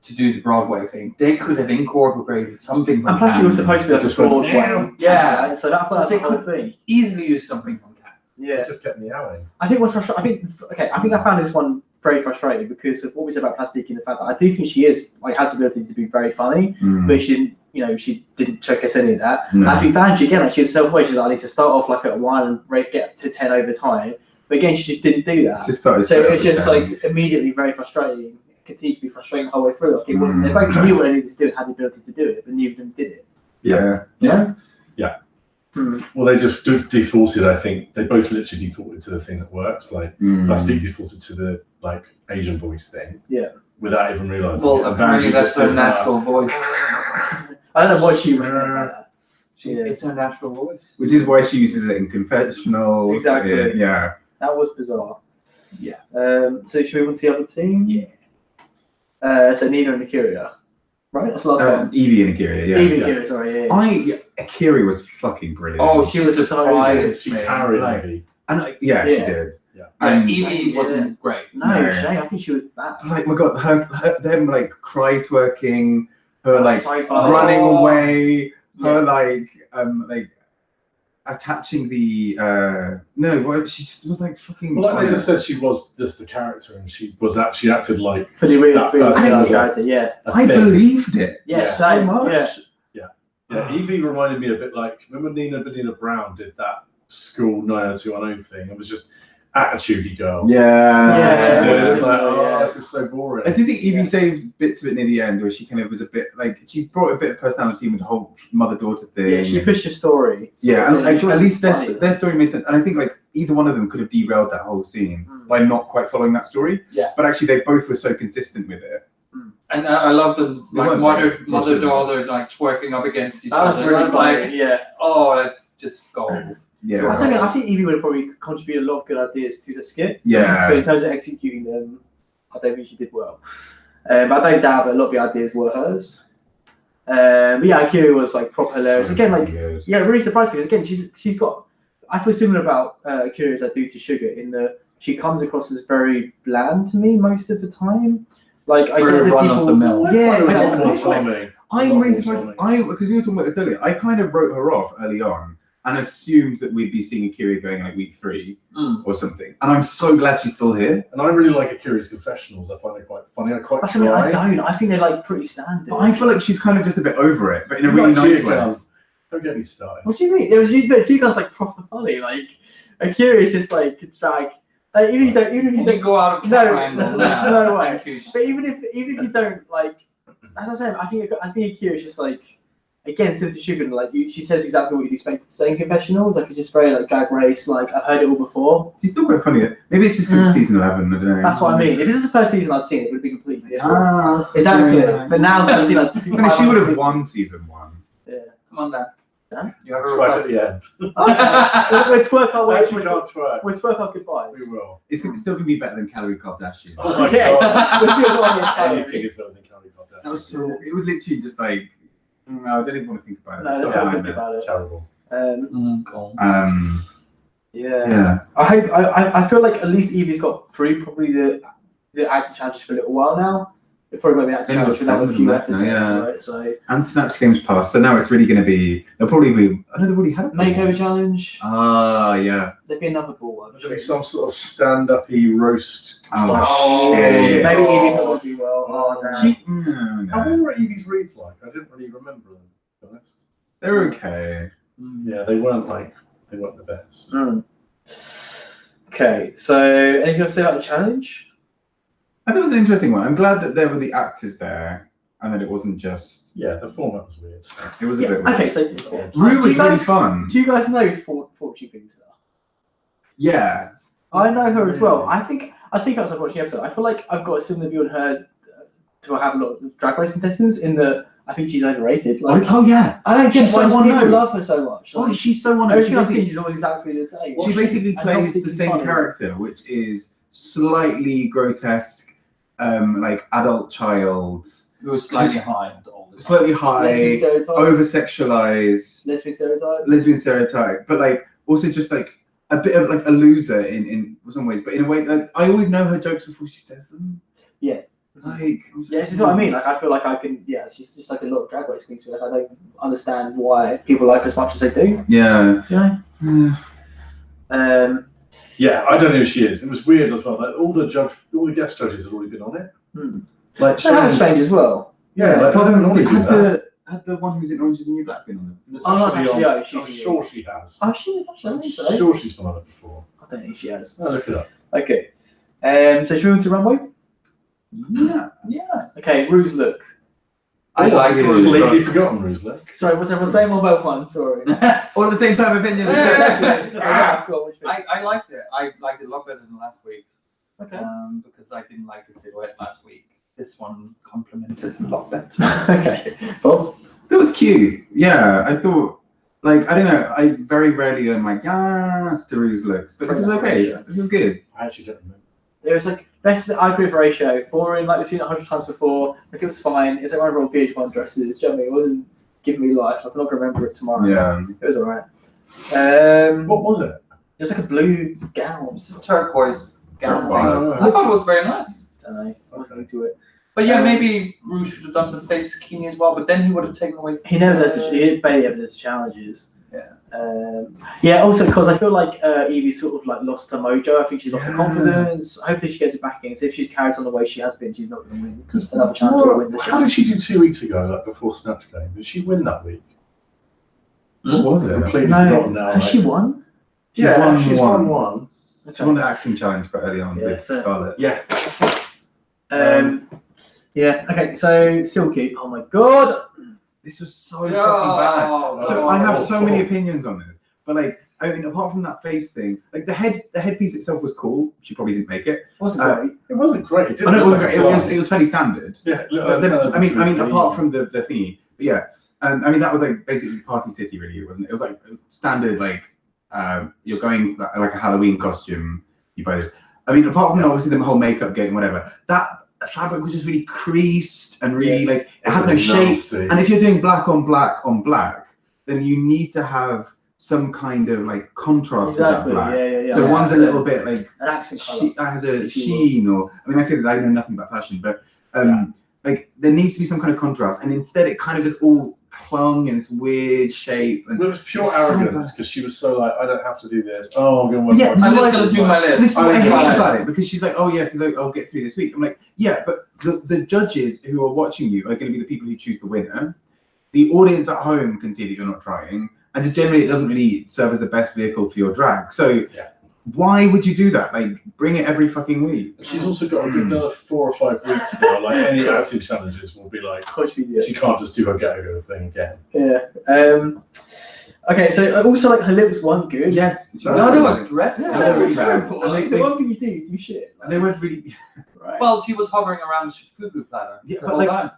to do the Broadway thing. They could have incorporated something from And plus, Cats. it was supposed to be like a Broadway. Yeah. So that's the whole thing. Easily use something from Cats. Yeah. It just kept meowing. I think what's frustrating. I think I found this one very frustrating because of what we said about Plastique and the fact that I do think she is like has the ability to be very funny, but she didn't showcase any of that. No. I think Vanjie again, like she was self-aware. She's like, I need to start off like at a 1 and get to 10 over time. But again, she just didn't do that. Just started So it's just like immediately very frustrating. It continued to be frustrating the whole way through. Like it wasn't. They both knew what they needed to do and had the ability to do it, but neither of them did it. Yeah. Well, they just defaulted. I think they both literally defaulted to the thing that works. Like Plastique defaulted to the like Asian voice thing. Yeah. Without even realizing. Well, it. apparently that's her natural voice. I don't know what she meant by that. It's her natural voice. Which is why she uses it in confessionals. Exactly. Yeah. That was bizarre. Yeah. So should we move on to the other team? Yeah. So Nina and Akira. Right? That's the last one. Evie and Akira, yeah. Evie and Akira, sorry, yeah. Akira was fucking brilliant. Oh, she was surprised. She carried Like, Evie. and she did. Yeah. And Evie wasn't great. No, Shay, I think she was bad. like, my God, them like cry twerking, her like Sci-fi. running away, her like attaching the she was like fucking. Well, like they just said, she was just the character, and she acted like For the real that character, yeah. I believed it. Yeah, so same, much. Yeah, Evie reminded me a bit like, remember Nina Brown did that school 90210 thing? It was just attitudey girl. Yeah. She did. It's like, Yeah. this is so boring. I do think Evie saved bits of it near the end, where she kind of was a bit like she brought a bit of personality with the whole mother-daughter thing. Yeah, she pushed the story. Yeah, and like, at least funny. their story made sense. And I think like either one of them could have derailed that whole scene by not quite following that story. Yeah. But actually, they both were so consistent with it. And I love the like mother-daughter like twerking up against each other. That's really It's funny, like, yeah. oh, that's just gold. Yeah. I think Evie would have probably contributed a lot of good ideas to the skit. Yeah. But in terms of executing them, I don't think she did well. But I don't doubt that a lot of the ideas were hers. But yeah, Akira was like proper hilarious. Again, like really surprised because again she's got. I feel similar about Akira as I do to Sugar in that she comes across as very bland to me most of the time. Like I get the run people. of the mill. Yeah, I'm really surprised. Because we were talking about this earlier. I kind of wrote her off early on and assumed that we'd be seeing Akira going like week 3 or something. And I'm so glad she's still here. And I really like Akira's confessionals. I find it quite funny. I quite I mean, I don't. I think they're like pretty standard. But I feel like she's kind of just a bit over it, but in a really nice way. Don't get me started. What do you mean? There was Jugon's like proper funny. Like Akira is just like could drag. Like even if you don't go out of no way. But even if you don't like, as I said, I think Akira is just like again similar to Sugar. Like she says exactly what you'd expect to say in confessionals. Like it's just very like drag race. Like I've heard it all before. She's still quite funny. Maybe it's just because season 11. I don't know. That's what I mean. If this is the first season I'd seen, it would be completely different. Ah, exactly. But now I've seen like. She would have won season 1. Yeah. Come on, Dan. Dan? You have a Twerk at request. the end. Let's twerk our way. Actually, can't twerk. Let's twerk our goodbyes. We will. It's still going to be better than Calorie Kardashian. Oh my Yes. god. We'll do it all in Anything is better than Calorie Kardashian. That was so. It was literally just like. No, I don't even want to think about it. No, It's let's so not think horrendous. about it. Terrible. Yeah. I feel like at least Evie's got through probably the acting challenges for a little while now. It probably might be acting challenge for another few episodes, right? So and Snatch Games Pass. So now it's really going to be. They'll probably be. I know they've already had a makeover challenge. Ah, yeah. There'd be another ball one. There'll be some sort of stand-up-y roast. Oh, shit. Maybe Evie's not going to do well. Oh no. I wonder what Evie's reads like. I didn't really remember them, to be honest. They're okay. Yeah, they weren't the best. Okay, so anything else to say about the challenge? I think it was an interesting one. I'm glad that there were the actors there, and that it wasn't just. Yeah, the format was weird. It was a bit weird. Okay, so Rue was really fun. Do you guys know Fortune Booster? Yeah. I know her as well. I think as I was watching the episode, I feel like I've got a similar view on her to have a lot of Drag Race contestants in that I think she's overrated. Like, oh yeah. I don't get She's why so people one-note. love her so much. Oh, she's so one. Everything I've seen, she's always exactly the same. She basically and not plays the particularly same funny. character, which is slightly grotesque, like adult child, Who was slightly high all the time. slightly high, Lesbian stereotype. over-sexualized, lesbian stereotype, but like also just like a bit of like a loser in some ways, but in a way like I always know her jokes before she says them. Yeah. Like, Yeah, this is what I mean. Like, I feel like I can. Yeah, she's just like a lot of Drag Race queen. So like, I don't understand why people like her as much as they do. Yeah. You know? Yeah, I don't know who she is. It was weird as well. Like all the guest judges had already been on it. Like That was strange as well. Yeah, like, I don't normally do that. Had the one who's in Orange is the New Black been on it? Oh, not Actually, actually, I'm sure she has. Oh, she is actually. I I'm think so. sure she's been on it before. I don't think she has. Oh, look it up. Okay. So should we move to runway? Yeah. Yeah. Okay. Rue's look. I like Rue's Rue's Completely look. forgotten Rue's look. Sorry, what's everyone saying on both ones? Sorry. All at the same time opinion. Exactly. I've got which bit. I liked it. I liked it a lot better than last week's. Okay. Because I didn't like the silhouette last week. This one complemented a lot better. Okay. Bob. That was cute. Yeah, I thought, like, I don't know, I very rarely am like, yes, to Rue's looks, but this was okay. This was good. I actually don't remember. It was like best. I agree with ratio. Boring, like we've seen it 100 times before. Like it was fine. It's like one of our VH1 dresses. Do you know what I mean? It wasn't giving me life. Like, I'm not gonna remember it tomorrow. Yeah. It was alright. What was it? Just like a blue gown. Turquoise gown. Oh, I thought it was very nice. I don't know. I wasn't into it. But yeah, maybe Rue should have done the face bikini as well, but then he would have taken away. He never does. He barely ever does challenges. Yeah. Yeah. Also, because I feel like Evie sort of like lost her mojo. I think she's lost her confidence. Hopefully, she gets it back again. So if she carries on the way she has been, she's not going to win because another challenge will win this. How did she do 2 weeks ago, like before Snatch Game? Did she win that week? What was it? Completely forgotten now. Has she won? She's won one. She won the acting challenge quite early on with fair. Scarlett. Yeah. Yeah. Okay. So Silky. Oh my God. This was so fucking bad. So Oh, I have so many oh. opinions on this, but like, I mean, apart from that face thing, like the headpiece itself was cool. She probably didn't make it. Wasn't great. It wasn't great. It I know it wasn't look great. like It was fairly standard. Yeah. But then, I mean, apart from the thingy, but yeah, I mean, that was like basically Party City, really, wasn't it? It was like standard, like you're going like a Halloween costume. You buy this. I mean, apart from obviously the whole makeup game, whatever, that fabric was just really creased and really like it had no shape. Nasty. And if you're doing black on black on black, then you need to have some kind of like contrast Exactly. with that black. Yeah. So one's a little bit like An accent colour. has a sheen, or I mean, I say this, I know nothing about fashion, but like there needs to be some kind of contrast, and instead it kind of just all clung in this weird shape. And It was pure so arrogance because she was so like, I don't have to do this. Oh, I'm going to work. Yeah, on this I'm is just why- going to do my list. This is what I hate Fine. about it, because she's like, oh yeah, because I'll get through this week. I'm like, yeah, but the judges who are watching you are going to be the people who choose the winner. The audience at home can see that you're not trying, and just generally it doesn't really serve as the best vehicle for your drag. So why would you do that? Like, bring it every fucking week. She's also got a good another 4 or 5 weeks now. Like any acting challenges will be like, she can't just do her go thing again. Yeah. Okay. So also like her lips weren't good. Yes. No, they were dreadful. Yeah, they were really bad. terrible. And Like, the one thing you do shit. And they weren't really. Right. Well, she was hovering around the poo-poo platter. Yeah, the but whole like time.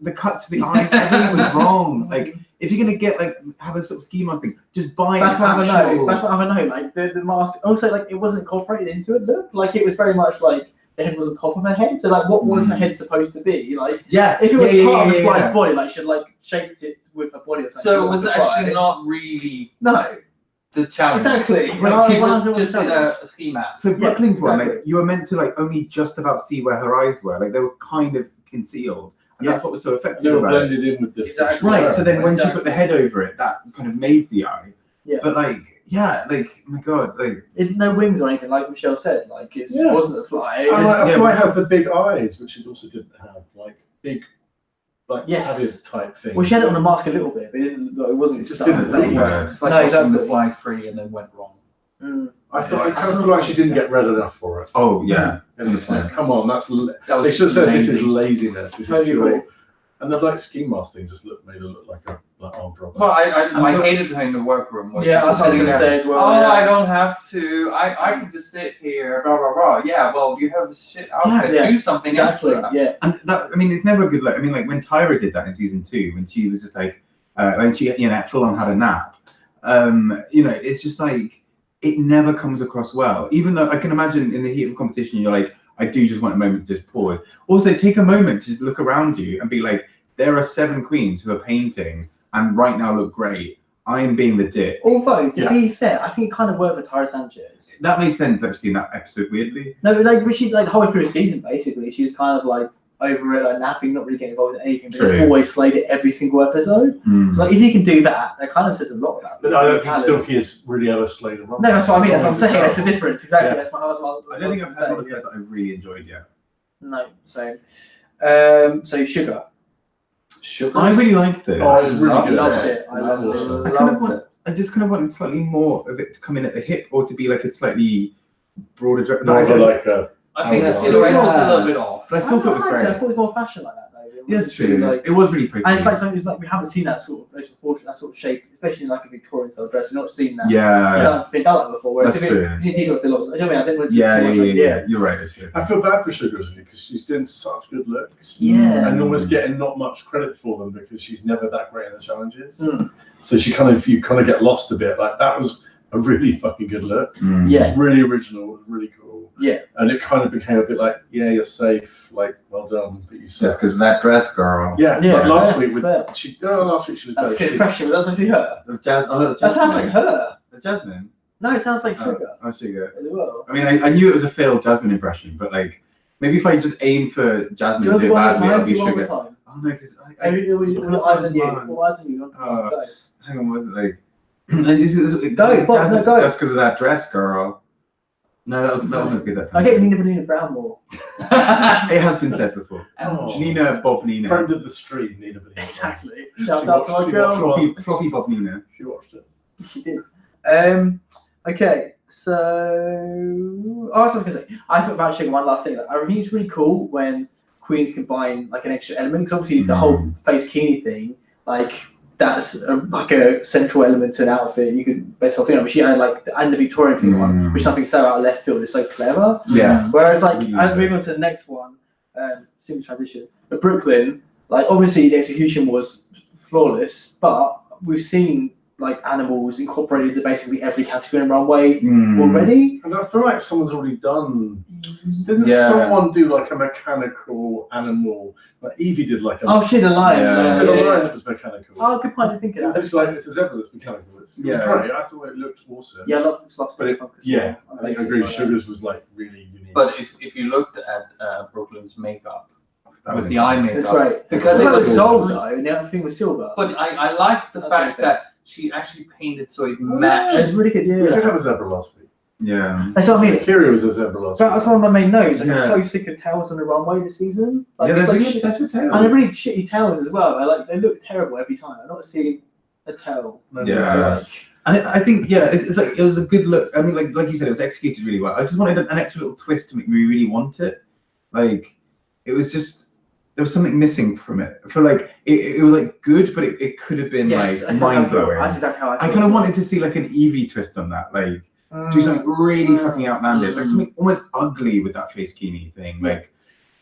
the cuts for the eyes, everything was wrong. It's like if you're gonna get like have a sort of ski mask thing, just buy That's an what I know. actual. That's what I know. Like the mask. Also, like it wasn't incorporated into it. Look, like it was very much like the head was on top of her head. So like, what was her head supposed to be? Like, Yeah, if it was part of the fly's yeah. body, like she'd like shaped it with her body or something. So was it the fly. actually not really No. the challenge? Exactly. Like, she was When I just in challenge. a ski mask. So Brooklyn's one, like exactly. you were meant to like only just about see where her eyes were, like they were kind of concealed, and that's what was so They effective were about it. blended in with the Exactly. Right. So then when she Exactly. put the head over it, that kind of made the eye. Yeah. But like, yeah, like oh my god, like It had no wings or anything, like Michelle said. Like it Yeah. wasn't a fly. It And was, like, that's yeah, why it but- has the big eyes, which it also didn't have. Like big like Yes. padded type thing. Well, she had it on the mask a little bit, but it wasn't. It just didn't done. look bad. It's like No, watching exactly. the fly free and then went wrong. I thought I kind of feel like she didn't get red enough for it. Oh yeah. And it's like, come on, That they was should have said this is lazy. laziness. This is Totally pure. agree. And the like ski mask thing just made her look like armed robber. Well, I hated her in the workroom. Where Yeah, she that's what I was sitting going to there, say as well. Oh, yeah. I don't have to. I can just sit here. Blah blah blah. Yeah. Well, you have this shit outfit. Yeah, Do something Exactly. extra. Yeah. And that, I mean, it's never a good look. I mean, like when Tyra did that in season 2, when she was just like, when she, full on had a nap. It's just like it never comes across well. Even though I can imagine in the heat of competition, you're like, I do just want a moment to just pause. Also, take a moment to just look around you and be like, there are 7 queens who are painting and right now look great. I am being the dick. Although, to be fair, I think it kind of worked for Tyra Sanchez. That made sense actually in that episode, weirdly. No, but like she like halfway through the season, basically, she was kind of like over it, like napping, not really getting involved in anything, but True. she always slayed it every single episode. So like, if you can do that, that kind of says a lot about. But I don't think Silky has really ever slayed a robber. No, that's what I mean. That's what I'm saying. That's the difference. Exactly. Yeah. That's what I was. I don't think I've had one of those that I really enjoyed yet. No. So sugar. I really liked it. Oh, it was really good. Loved it. I loved Awesome. it. I just kind of wanted slightly more of it to come in at the hip, or to be like a slightly broader dress. More of a, like a, I think the Yeah. silhouette was a little bit off. But I still thought it was liked great. I thought it was more fashion like that though. It Yes, wasn't really, true. like- It was really pretty. And it's like something like we haven't seen that sort of place before, that sort of shape, especially in like a Victorian style dress. We've not seen that. Yeah. We've not been done that before. Whereas That's if true. it details still lots. I mean, I didn't want to do Yeah, too much. Like, yeah. You're right, actually. I feel bad for Sugars because she's doing such good looks. Yeah. And almost getting not much credit for them because she's never that great in the challenges. Mm. So you kind of get lost a bit. Like that was a really fucking good look. Mm. Yeah. It was really original. It was really cool. Yeah. And it kind of became a bit like, yeah, you're safe. Like, well done, but you suck. Just because of that dress, girl. Yeah. Yeah, Like last fair, week fair. last week she was That's better. good impression, but that's actually her. It was Jasmine. Oh, That sounds like her. Jasmine. No, it sounds like sugar Oh, sugar. as well. I mean, I knew it was a failed Jasmine impression, but like, maybe if I just aim for Jasmine Do you and do it want badly, it'll to be do one sugar. more time? Oh no, because All eyes on you. All eyes on you. Oh. Go. hang on, was it like? Go, Bob, no, go. Just because of that dress, girl. No, that wasn't as good that I time. get Nina Brown more. It has been said before. Oh. Nina, Bob, Nina. Friend of the stream, Nina Bonita. Exactly. She Shout out to my watched- she girl. watched- Floppy Bob Nina. She watched it. She did. Okay, so I was going to say, I thought about Sugar one last thing. Like, I think it's really cool when queens combine like an extra element, because obviously the whole face kini thing, like that's like a central element to an outfit. You could base off, but she had like and the Victorian thing one, which is something so out of left field is so clever. Yeah. Whereas like Yeah. moving on to the next one, simple transition. But Brooklyn, like obviously the execution was flawless, but we've seen like animals incorporated into basically every category in runway already. And I feel like someone's already done. Didn't Yeah. someone do like a mechanical animal? Like Evie did like a. Oh shit, a lion. Yeah. She did a lion that was mechanical. Oh, good point to think of that. It's like it's a zebra that's mechanical. It's Yeah. great. I thought it looked awesome. Yeah, I love stuff. But yeah, I agree. Sugars was like really unique. But if you looked at Brooklyn's makeup That with was the eye It's makeup, great. because it it was was gold though, and the other thing was silver. but I like the That's fact okay. that she actually painted so it It's matched. really good, we did yeah. have a zebra last week. Yeah. That's what I mean. Kira was a zebra last week. That's one of my main notes. Like, Yeah. I'm so sick of tails on the runway this season. Like, Yeah, it's they're like really shit- obsessed with tails. and they're really shitty tails as well. They look terrible every time. I'm not seeing a tail. Yeah. And I think, yeah, it's like, it was a good look. I mean, like you said, it was executed really well. I just wanted an extra little twist to make me really want it. Like, it was just, there was something missing from it. For like, it was like good, but it could have been like mind blowing. That's exactly how I I kind of wanted to see like an Evie twist on that. Like, do something really fucking outlandish, like something almost ugly with that face kini thing, like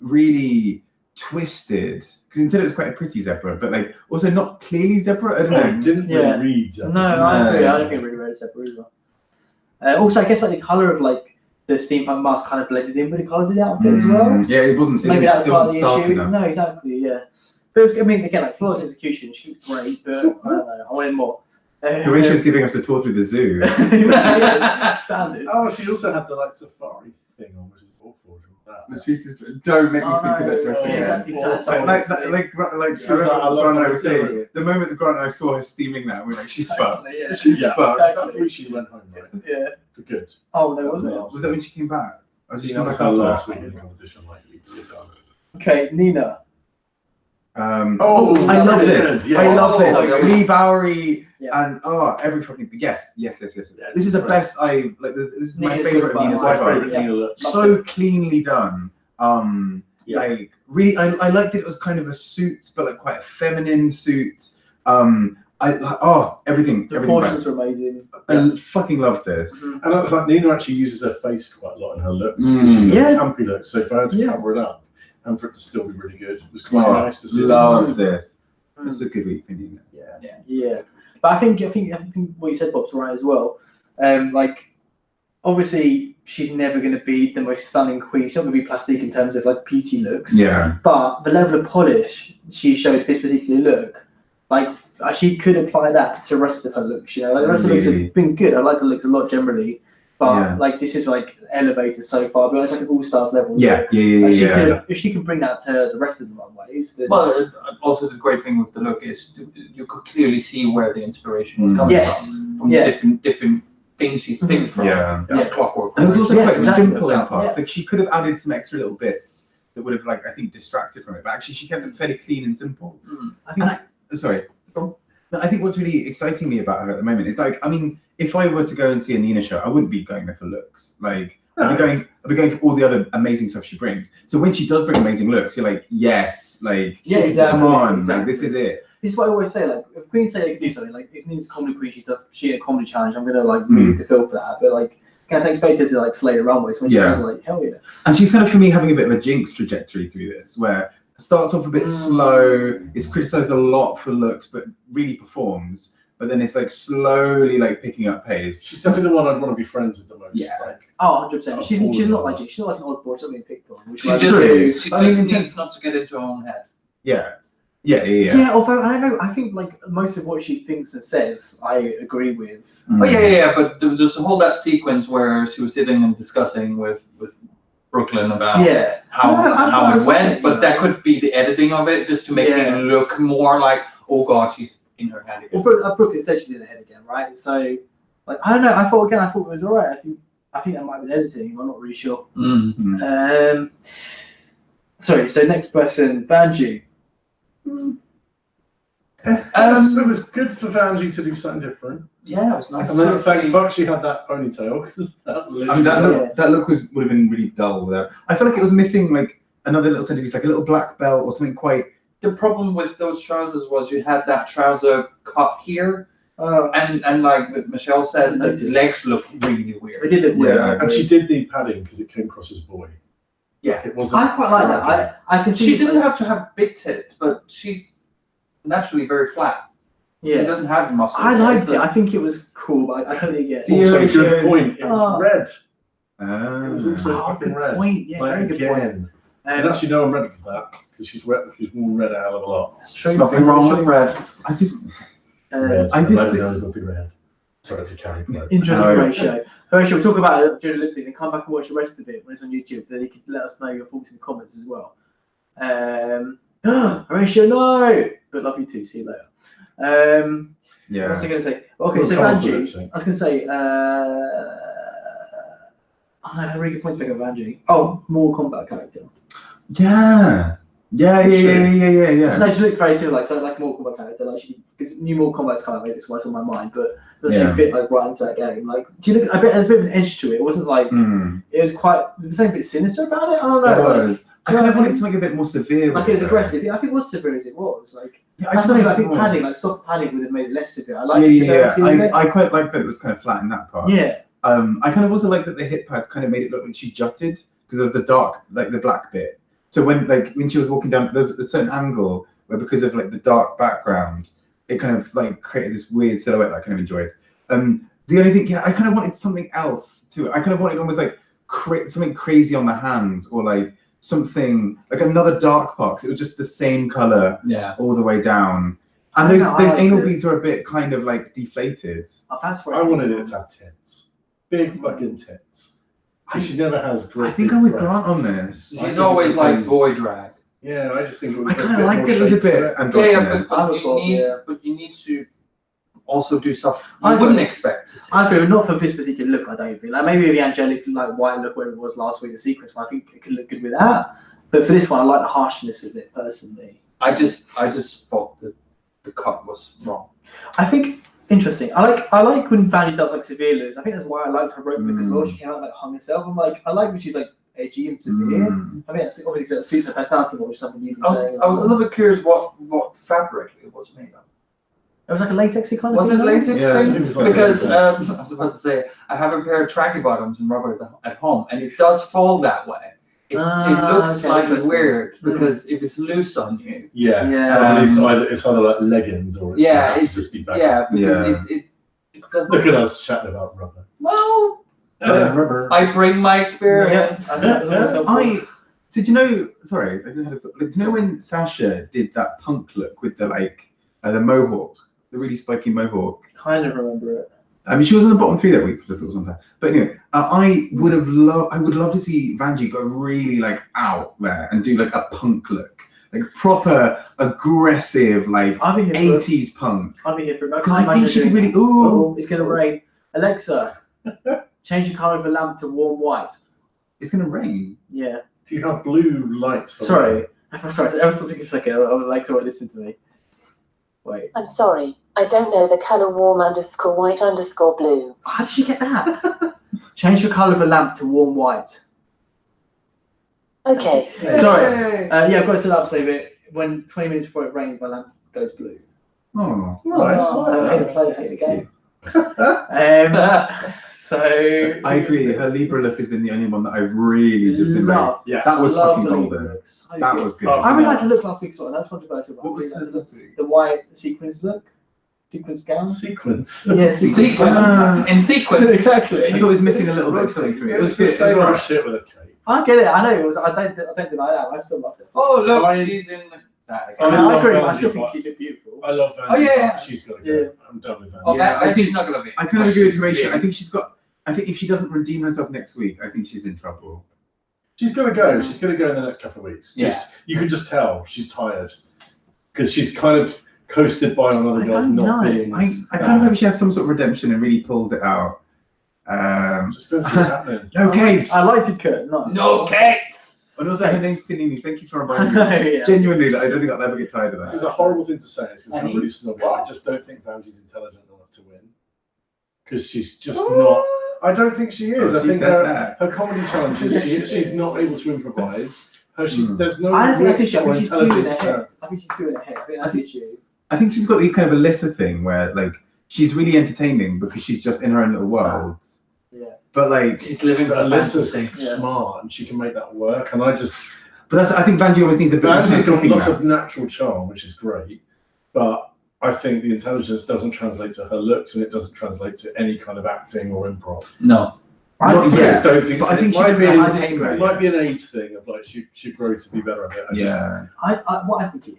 really twisted. Because instead it was quite a pretty zebra, but like also not clearly zebra. I don't Oh, know. it didn't Yeah. really read zebra. No, I agree. I don't think it really read zebra either. Also, I guess like the color of like the steampunk mask kind of blended in with the colors of the outfit as well. Yeah, it wasn't. Maybe It that's part of wasn't the stark issue. enough. No, exactly, yeah. But it was, I mean, again, like flawless execution. She looks great, but I don't know. I wanted more. The way she was giving us a tour through the zoo. yeah, standard. Oh, she also had the like safari thing on, which is awful. The pieces don't make me think of that no, dress yeah, again. exactly. Like I love Grant and I that were saying, too. the moment that Grant and I saw her steaming that, we were like, she's fucked. Yeah. She's Yeah. fucked. That's when she went home, right? Yeah. For good. Oh, no, wasn't it? Was that when she came back? Or did she She come was back her after last that? week in the competition, like we did done. Okay, Nina. I love this. Yeah. I love this. Oh, Lee Bowery Yeah. and every fucking yes. Yeah, This is the great. best I like. This is my Nina's favorite good, of Nina but so My far. favourite Nina look. So cleanly done. Yeah. Like really, I liked it was kind of a suit, but like quite a feminine suit. Everything. The everything proportions about are amazing. it. I fucking love this. Mhm. And I was like, Nina actually uses her face quite a lot in her looks. Mm. She's got Yeah. a campy look, so for her to Yeah. cover it up and for it to still be really good, it was quite Oh, nice to see. love this. Mm. This is a good week for Nina. Yeah, but I think what you said, Bob's right as well. Like, obviously, she's never going to be the most stunning queen. She's not going to be plastic in terms of like beauty looks. Yeah. But the level of polish she showed this particular look, like she could apply that to the rest of her looks. You know, like the rest of the looks Really? have been good. I like the looks a lot generally, but Yeah. like this is like elevated so far. But it's like an all stars level. Yeah. look. Yeah. Like, Yeah. if she can bring that to the rest of the runways, then Well, also the great thing with the look is you could clearly see where the inspiration was coming Yes. from Yeah. the different things she's picked from. Yeah. Yeah. Clockwork. And it was also Yeah, quite exactly. simple in parts. Yeah. Like she could have added some extra little bits that would have, like, I think, distracted from it. But actually, she kept it fairly clean and simple. I think Sorry. I think what's really exciting me about her at the moment is, like, I mean, if I were to go and see a Nina show, I wouldn't be going there for looks. Like, I'd be going for all the other amazing stuff she brings. So when she does bring amazing looks, you're like, yes, like, Yeah, exactly. come on, Exactly. like, this is it. This is what I always say. Like, if Queen say they can do something, like if Nina's a comedy queen, she in a comedy challenge, I'm gonna like move the film for that. But like, can't expect her to like slay the runway. So when she Yeah. does, like, hell yeah. And she's kind of, for me, having a bit of a Jinx trajectory through this, where it starts off a bit slow, is criticized a lot for looks, but really performs. But then it's like slowly like picking up pace. She's definitely the one I'd want to be friends with the most. Yeah. Like, Oh, 100%. She's all not of like them. she's not like an oddball. She's not being picked on. Which She like, just, true. she I mean, just in needs not to get into her own head. Yeah. Although I don't know, I think like most of what she thinks and says, I agree with. Oh yeah. But there was just a whole that sequence where she was sitting and discussing with Brooklyn about how it went, but that could be the editing of it just to make it look more like, oh god, she's in her head again. Well, Brooklyn said she's in her head again, right? So, like, I don't know. I thought it was alright. I think that might have been editing. I'm not really sure. Sorry. So next person, Vanjie. it was good for Vanjie to do something different. Yeah, it was nice. And then thank fuck she had that ponytail, because that I mean, that look would have been really dull without. I feel like it was missing like another little centerpiece, like a little black belt or something quite. The problem with those trousers was you had that trouser cut here, and like Michelle said, the legs look really weird. They did look weird. And she did need padding because it came across as boy. Yeah, It wasn't. I quite like that. I can see. she didn't have to have big tits, but she's naturally very flat. She Yeah. doesn't have muscles. I liked it. I think it was cool, but I totally get it. See, Also, Yeah, good yeah. point. It was red. It was Ah. also fucking good red. point. Yeah, Like, very good point. again. And actually, no one read for that because she's worn red a hell of a lot. That's true. nothing wrong with red. I just. Red. I just Red think- nose would be red. Sorry to carry. Interesting Oh. ratio. Horatio, we'll talk about it during the lip sync and come back and watch the rest of it when it's on YouTube. Then you can let us know your thoughts in the comments as well. Horatio, no! But love you too. See you later. What was I going to say? Okay, We'll so come on to Vanjie, lip sync. I was going to say, I had a really good point to make about Vanjie. Oh, Mortal Kombat character. Yeah. Yeah. No, she looks very similar, like something like a Mortal Kombat character. Like because new Mortal Kombat's coming out, maybe that's why it's on my mind. But does Yeah. she fit like right into that game? Like, do you look? I bet there's a bit of an edge to it. It wasn't like it was quite. There was something a bit sinister about it. I don't know. It like, was. I kind of wanted something a bit more severe. Like with it was it, aggressive. Yeah, I think it was severe as it was. Like Yeah, that's just something wanted I think more. padding, like soft padding, would have made it less severe. I like Yeah. the severity of it. I quite like that it was kind of flat in that part. Yeah. I kind of also like that the hip pads kind of made it look like she jutted because there was the dark, like the black bit. So when she was walking down, there's a certain angle where because of like the dark background, it kind of like created this weird silhouette that I kind of enjoyed. The only thing, I kind of wanted something else too. I kind of wanted almost like something crazy on the hands or like something like another dark part. 'Cause it was just the same color all the way down. And those liked anal it. beads are a bit kind of like deflated. Oh, that's where I wanted it to have tits. Big fucking tits. She never has great. I think big I'm with breasts. Grant on this. She's always like boy drag. Yeah, I just think it was I kind of liked it as a bit Yeah, androgynous. but you need to also do stuff you wouldn't expect to see. I agree, but not for this particular look. I don't think. Like maybe the angelic, like white look, where it was last week, the sequence. But I think it could look good with that. But for this one, I like the harshness of it personally. I just thought the cut was wrong. I think interesting. I like when Vanjie does like severe looks. I think that's why I liked her rope flick as well. She came out like hung herself. I like when she's like edgy and severe. I mean, it's obviously that suits her personality more, which is something you've been saying. I was a little bit curious what fabric it was made of. It was like a latexy kind of Was thing. it latex thing? It was like Because latex. I was about to say I have a pair of tracky bottoms and rubber at home, and it does fall that way. It looks slightly weird because if it's loose on you. Yeah. It's either like leggings or it's just be back. Yeah, because it doesn't. Look at us chatting about rubber. Well, Rubber. I bring my experience. So do you know? Sorry, I just had a thought. Do you know when Sasha did that punk look with the the mohawk, the really spiky mohawk? Kind of remember it. I mean, she was on the bottom 3 that week, which I thought was unfair. But anyway, I would love to see Vanjie go really out there and do like a punk look, like proper aggressive, like 80s punk. I'll be here for it. Because I think she could really. Ooh, it's gonna rain. Alexa, change the color of the lamp to warm white. It's gonna rain. Yeah. Do you have blue lights? Sorry. I'm sorry. I was talking for a second. I would like to listen to me. Wait. I'm sorry. I don't know the color warm_white_blue. How did she get that? Change the color of the lamp to warm white. Okay. Sorry. I've got to set up so that when 20 minutes before it rains, my lamp goes blue. Oh. So I agree. Her Libra look has been the only one that I've really just been loved. Yeah, that was fucking golden. So that good. was good. I really liked the look last week. So that's what about. What was hers last week? The white sequins look, sequins gown. Sequence. Yeah, sequence. In sequence. Exactly. I thought it was missing a little bit of something through it. It was the same old shit with a cape. I get it. I know it was. I don't deny that. I still loved it. Oh look, she's in that. I agree. I still Vanjie, think she looked beautiful. I love Vanjie. Oh, yeah. She's got to go. I'm done with that. Oh, Yeah, I think she's not gonna be. I kind of agree with Rachel. I think she's got. I think if she doesn't redeem herself next week, I think she's in trouble. She's going to go. She's going to go in the next couple of weeks. Yeah. You can just tell she's tired because she's kind of coasted by on other girls not being. I kind of hope she has some sort of redemption and really pulls it out. Just don't see it happening. No Kate. I liked it, Kurt. No Kate. And also, her name's Panini. Thank you for reminding me. Yeah. Genuinely, I don't think I'll ever get tired of that. This is a horrible thing to say. It's going to sound really snobby. I just don't think Vanjie's intelligent enough to win because she's just not. I don't think she is. Oh, I think her comedy challenges, she's not able to improvise. There's no. I think that's the issue. I think she's doing intelligence it there. ahead. I think she's doing it ahead. I think that's the issue. I think she's got the kind of Alyssa thing where she's really entertaining because she's just in her own little world. Yeah. But she's living But her Alyssa's fantasy. smart and she can make that work. And I think Vanjie always needs a bit of Vanjie's got talking lots about. of natural charm, which is great. But I think the intelligence doesn't translate to her looks, and it doesn't translate to any kind of acting or improv. No. I just don't think. But I think it might be she's it might be an age thing of she'd grow to be better at it. What I think it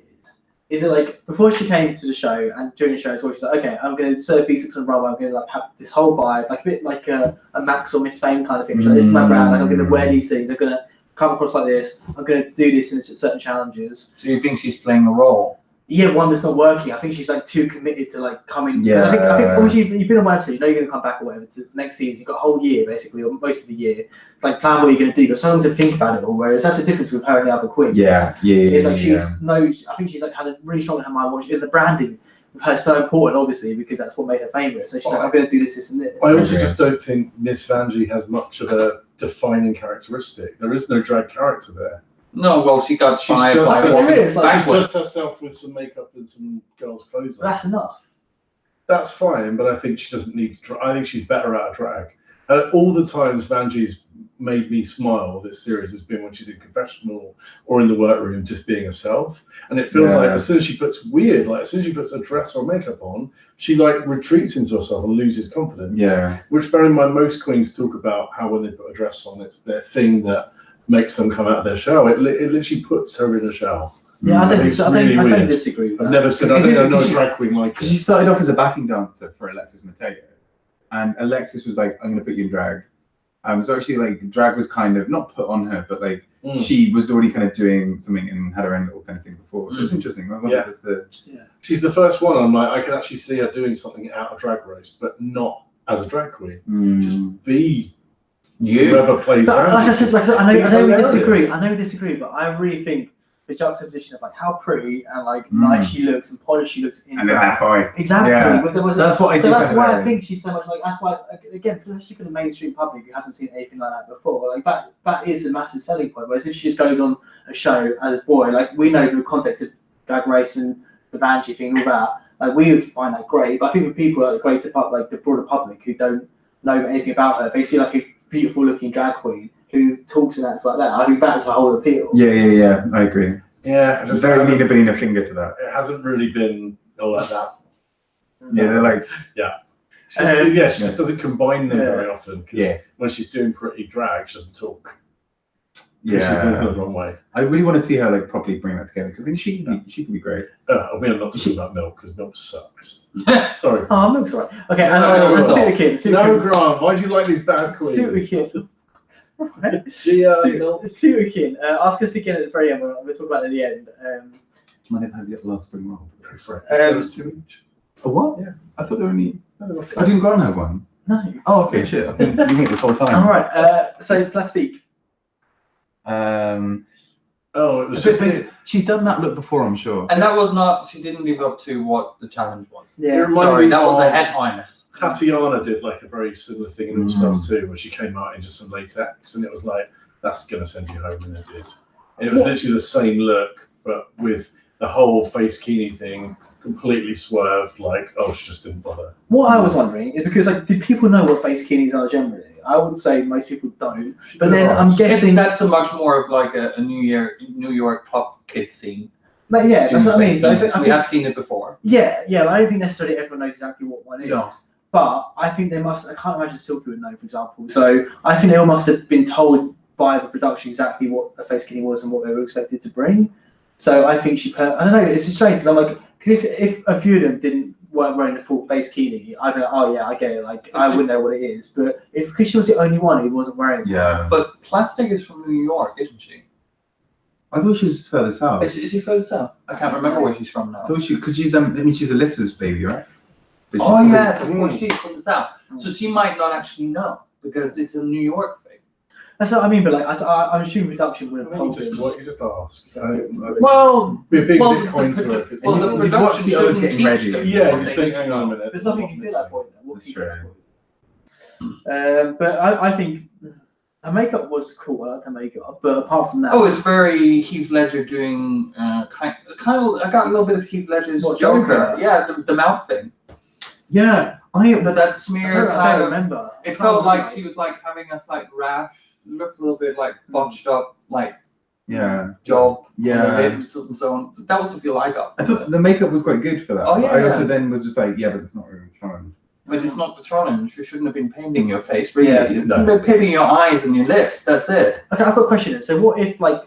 is it like before she came to the show and during the show, so she's like, okay, I'm going to surf these on rubber. I'm going to have this whole vibe, like a bit like a Max or Miss Fame kind of thing. Like, this is my brand. Like I'm going to wear these things. I'm going to come across like this. I'm going to do this in certain challenges. So you think she's playing a role? Yeah, one that's not working. I think she's too committed to coming. Yeah. I think obviously you've been on one episode, you know you're going to come back or whatever to next season. You've got a whole year basically, or most of the year. It's plan what you're going to do. You've got so long to think about it all. Whereas that's the difference with her and the other queens. Yeah. It's I think she's had a really strong in her mind. The branding with her is so important, obviously, because that's what made her famous. So she's I'm going to do this, and this. I also just don't think Miss Vanjie has much of a defining characteristic. There is no drag character there. No, well, she got She's fired just, by she's just herself with some makeup and some girls' clothes on. That's enough. That's fine, but I think she doesn't need to. I think she's better at a drag. All the times Vanjie's made me smile this series has been when she's in confessional or in the workroom just being herself. And it feels like as soon as she puts as soon as she puts a dress or makeup on, she retreats into herself and loses confidence. Yeah. Which, bear in mind, most queens talk about how when they put a dress on, it's their thing that makes them come out of their shell. It literally puts her in a shell. Yeah, I don't disagree with that. I've never said I know a drag queen like her. She started off as a backing dancer for Alexis Mateo, and Alexis was like, "I'm going to put you in drag." So actually, drag was kind of not put on her, but she was already kind of doing something and had her own little kind of thing before. So it's interesting. She's the first one. I can actually see her doing something out of Drag Race, but not as a drag queen. Just be. Whoever plays like I said, I know we disagree. I know we disagree, but I really think the juxtaposition of like how pretty and like nice she looks and polished she looks in and then that voice. exactly. Yeah. But there was That's what I do. so that's why I think she's so much like. That's why again, especially for the mainstream public who hasn't seen anything like that before, like that is a massive selling point. Whereas if she just goes on a show as a boy, like we know the context of Drag Race and the Banshee thing, all that. Like we would find that great, but I think for people like the greater like the broader public who don't know anything about her, they see like a beautiful looking drag queen who talks and acts like that. I think that's the whole appeal. Yeah. I agree. Yeah, There's very need to bring a finger to that. It hasn't really been all like that. Yeah, they're like. She just doesn't combine them very often. Because when she's doing pretty drag, she doesn't talk. Yeah, she's doing it the wrong way. I really want to see her like properly bring that together because I think she can be great. I mean, I'm not talking about Milk because Milk sucks. Sorry. Oh, Milk's alright. Okay, No, and Suikin. No, Grant, why do you like these bad queens? Suikin. Suikin. Ask us again at the very end. We'll talk about it at the end. Do you mind if I have the last spring roll? Go for it. There was 2 each. A what? Yeah. I thought there were only. I didn't Grant have one. No. Oh, okay, shit. I've been doing it this whole time. All right. So Plastique. It was just. She's done that look before, I'm sure. And that was not. She didn't live up to what the challenge was. Yeah. Sorry, that was a head highness. Tatiana did like a very similar thing in All Stars 2, where she came out in just some latex, and it was like, that's gonna send you home, and it did. It was literally the same look, but with the whole face kini thing completely swerved. Like, she just didn't bother. What I was wondering is because like, do people know what face kinis are generally? I would say most people don't. But then I'm guessing that's a much more of like a New York club kid scene. But yeah, that's what I mean. So I think, we have seen it before. Yeah. I don't think necessarily everyone knows exactly what one is. No. But I think they must. I can't imagine Silky would know, for example. So I think they all must have been told by the production exactly what a face kini was and what they were expected to bring. So I think I don't know. It's just strange because I'm like, because if a few of them weren't wearing a full face kini, I'd be like, oh yeah, I get it. Like I wouldn't know what it is. But because she was the only one who wasn't wearing it. Yeah. But Plastic is from New York, isn't she? I thought she was further south. Is she further south? I can't remember where she's from now. I thought because she's she's Alyssa's baby, right? Oh yes, of course she's from the south. So she might not actually know because it's a New York thing. That's what I mean. But like, I'm assuming production would have told him. What you just asked. Well, be a big coin to it. Well, the production shouldn't teach them. Yeah, you think, hang on a minute. There's nothing you can do at that point. That's true. But I think her makeup was cool. I like her makeup, but apart from that, it's very Heath Ledger doing kind of. I got a little bit of Heath Ledger's What, Joker. Joker? Yeah, the mouth thing. Yeah, That smear I don't remember. It felt like she was like having a slight rash. Looked a little bit like botched up, like job. Yeah. Lips and so on. That was the feel I got. I thought the makeup was quite good for that. Oh, yeah, I also yeah. then was just like, but it's not really fun. But it's not the challenge. You shouldn't have been painting your face, really. Yeah, You should have been painting your eyes and your lips. That's it. Okay, I've got a question. Then. So what if like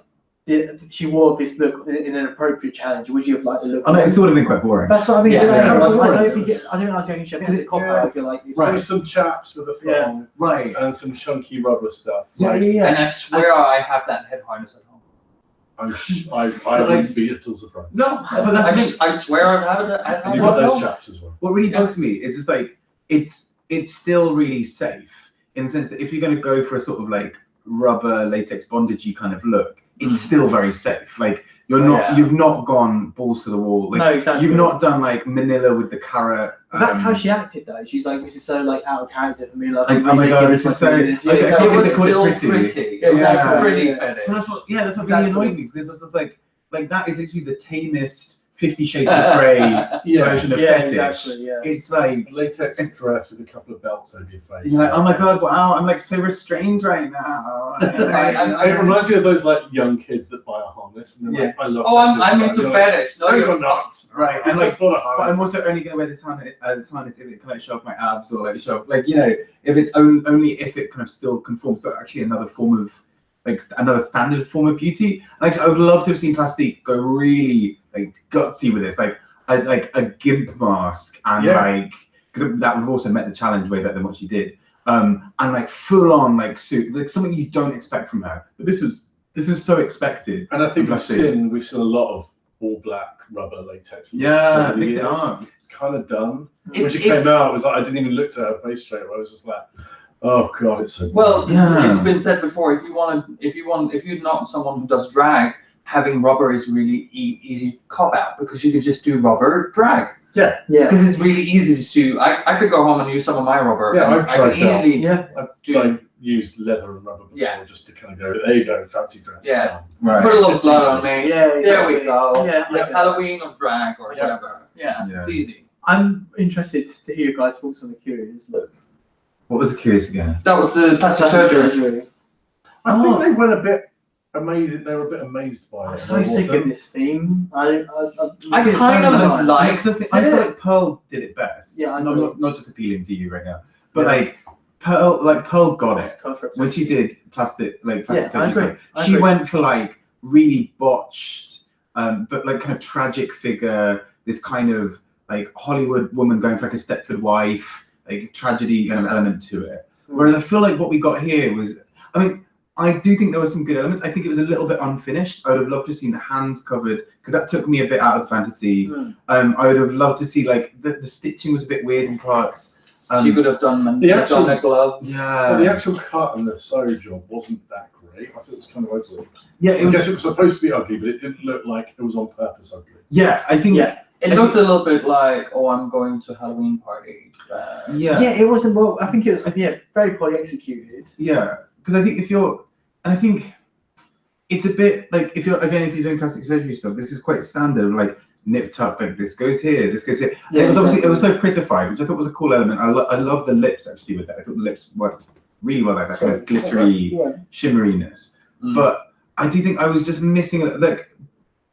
she wore this look in an appropriate challenge? Would you have liked the look? Oh no, it would have been quite boring. That's what I mean. Yeah, I don't yeah. think I don't know if it's the only cop out. I feel like it's There's some chaps with a thong Right. and some chunky rubber stuff. Yeah. And I swear I have that head harness at home. I wouldn't be at all surprised. No, but that's I swear I've had it. And you've got those chaps as well. What really bugs me is just like it's still really safe in the sense that if you're going to go for a sort of like rubber latex bondagey kind of look, it's still very safe. Like you've not gone balls to the wall. Like, no, exactly. You've not done like Manila with the carrot. That's how she acted though. She's like, this is so like out of character for me. Like, oh my god, this is so. Yeah, Okay, exactly. It was they call still it pretty. Yeah. It was Yeah. pretty fetish. That's what Exactly. really annoyed me because it was just like that is literally the tamest 50 Shades of Grey version of fetish. Exactly, yeah. It's like Latex dress with a couple of belts over your face. you're like, oh my god, wow, I'm like so restrained right now. It reminds me of those like young kids that buy a harness and they're like, I love I'm into fetish. No, you're not. Right, I and just like, bought a but I'm harness. also only gonna wear this harness if it can like show off my abs or like show off, like if it's only if it kind of still conforms to actually another form of like another standard form of beauty. Like I would love to have seen Plastique go really like gutsy with this, like a gimp mask and like because that would have also met the challenge way better than what she did. And like full on like suit, like something you don't expect from her. But this is so expected. And I think we've seen a lot of all black rubber latex. Yeah, mix it up. It's kind of done. When she came out, it was like I didn't even look at her face straight away. I was just like, oh god, it's so. Well, it's been said before. If you're not someone who does drag, having rubber is really easy cop out because you could just do rubber drag. Yeah. Because it's really easy to. I could go home and use some of my rubber. Yeah, I've tried I can easily. Yeah. I've tried used leather and rubber before just to kind of go, there you go, fancy dress. Yeah. Right. Put a little blood on me. Yeah, There we go. Yeah, Halloween or drag or whatever. Yeah, it's easy. I'm interested to hear your guys' thoughts on the Curious look. What was the Curious again? That was the plastic surgery. I think they went a bit amazed. They were a bit amazed by it. I'm so sick of this theme. I kind of like. I feel like Pearl did it best. Yeah, I know. know. Not just appealing to you right now, but like Pearl got it when she did plastic surgery. She went for like really botched, but like kind of tragic figure. This kind of like Hollywood woman going for like a Stepford wife, like tragedy kind of element to it. Whereas I feel like what we got here was, I mean, I do think there were some good elements. I think it was a little bit unfinished. I would have loved to have seen the hands covered because that took me a bit out of fantasy. I would have loved to see like the stitching was a bit weird in parts. She could have done the actual glove. Yeah. But the actual cut and the sew job wasn't that great. I thought it was kind of ugly. Yeah, I guess it was supposed to be ugly, but it didn't look like it was on purpose ugly. Yeah, I think. Yeah. It looked a little bit like, oh, I'm going to Halloween party. Yeah, it wasn't well. I think it was very poorly executed. Yeah, because I think I think it's a bit like if you're doing plastic surgery stuff, this is quite standard, like nipped up, like this goes here, this goes here. Yeah, it was obviously it was so prettified, which I thought was a cool element. I love the lips actually with that. I thought the lips worked really well, like that kind of glittery shimmeriness. But I do think I was just missing like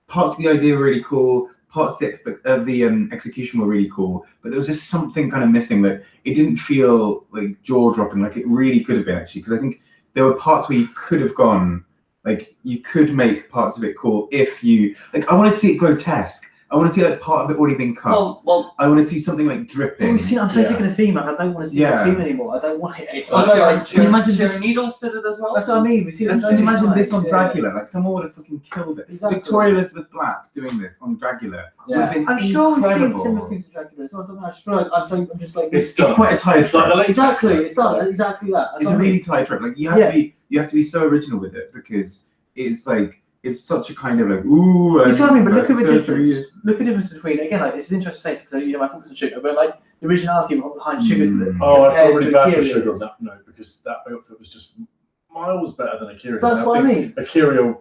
parts of the idea were really cool. Parts of the execution were really cool, but there was just something kind of missing that it didn't feel like jaw-dropping like it really could have been actually, because I think there were parts where you could have gone, like you could make parts of it cool if you, like I wanted to see it grotesque. I want to see like part of it already been cut. Well, I want to see something like dripping. I'm so sick of the theme. I don't want to see the theme anymore. I don't want it anymore. Can you imagine this? Needles did it as well. That's what I mean. Can you imagine this on Dracula? Like someone would have fucking killed it. Exactly. Victoria Elizabeth Black doing this on Dracula would have been I'm sure we've seen incredible. similar things to Dracula. It's not something I just feel like I'm just like It's quite a tight It's like the latex. exactly. It's done exactly that. It's a really tight trope. Like you have to be so original with it because it's like it's such a kind of like ooh. You see what I mean? But look at the surgery difference. Look at the difference between again. Like this is interesting because my focus on sugar, but like the originality behind Sugar's. Oh, I feel really bad for Sugar on that note because that outfit was just miles better than Akira. That's what I mean. Akira,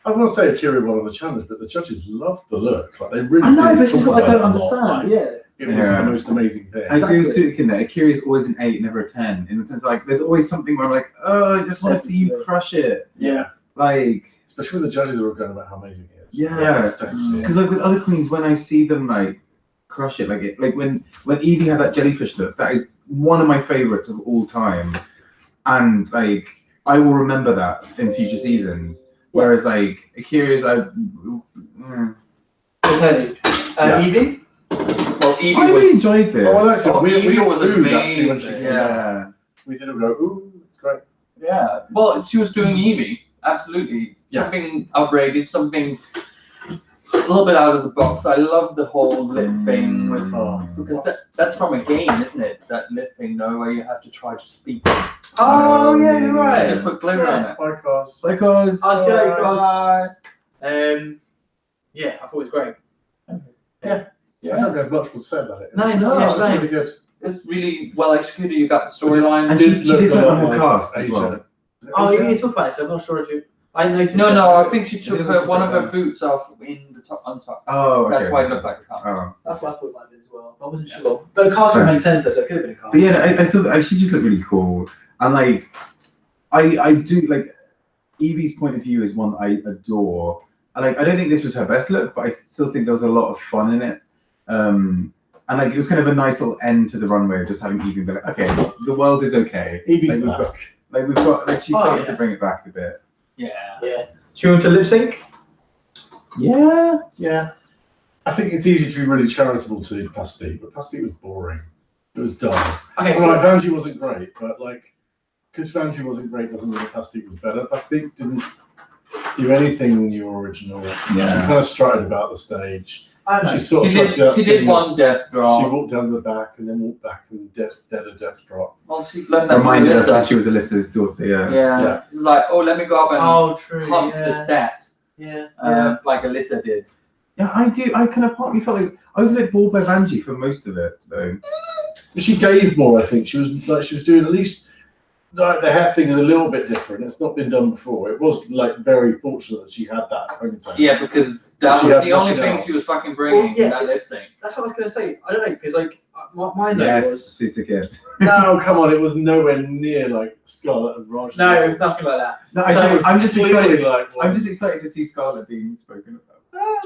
I won't say Akira won on the challenge, but the judges loved the look. Like they really. I know, but this is talk what I about don't it a lot. understand. Like, it was the most amazing thing. I agree with Suki in that. Akira is always an 8, never a 10. In the sense like there's always something where I'm like, oh, I just want to see you crush it. Yeah. Like. Especially when the judges are going about how amazing it is. Yeah. Because like with other queens, when I see them like crush it, like when Evie had that jellyfish look, that is one of my favorites of all time, and like I will remember that in future seasons. Whereas like Akira's, Okay. Evie. Well, Evie I really enjoyed this. Oh, that's it. We was food actually when she amazing. Yeah. We did go, ooh, it's great. Yeah. Well, she was doing Evie. Absolutely. Something outrageous, something a little bit out of the box. I love the whole lip thing with because that's from a game, isn't it? That lip thing, though, where you have to try to speak. Oh yeah, you're right. Just put glitter on it. Because I see how it goes. Bye. Yeah, I thought it was great. I don't have much to say about it. No, it's really good. It's really well executed. You got the storyline. And she did something on her cast as well. Oh, you need to talk about it. So I'm not sure if you. I noticed. No. I think she took one of her boots off in the top on top. Oh, okay. That's why it looked like a cast. Oh. That's what I thought about it as well. I wasn't sure. But the cast makes sense, so it could have been a cast. But yeah, I still she just looked really cool, and like I do like Evie's point of view is one I adore, and like I don't think this was her best look, but I still think there was a lot of fun in it. And like it was kind of a nice little end to the runway of just having Evie be like, okay, the world is okay. Evie's back. We've got she's starting to bring it back a bit. Yeah. Should we want to lip sync? Yeah. I think it's easy to be really charitable to Plastique, but Plastique was boring. It was dull. Okay, well, like, Vanjie wasn't great, but like, because Vanjie wasn't great doesn't mean Plastique was better. Plastique didn't do anything new or original. Yeah. She kind of strutted about the stage. I know. She did one death drop. She walked down to the back and then walked back and did a death drop. Well, she learned that Reminded us that she was Alyssa's daughter, Yeah. It's like, oh, let me go up and true. hump the set. Yeah. like Alyssa did. Yeah, I do. I kind of partly felt like I was a bit bored by Vanjie for most of it, though. She gave more, I think. She was doing at least like the hair thing is a little bit different. It's not been done before. It was like very fortunate that she had that ponytail. Yeah, because that She was had the only nothing thing else. she was fucking bringing in that lip sync. That's what I was gonna say. I don't know because like my note Yes, was suit again. No, come on, it was nowhere near like Scarlett and Raj. no, it was nothing like that. No, So- I'm just Clearly, excited. like, I'm just excited to see Scarlett being spoken about.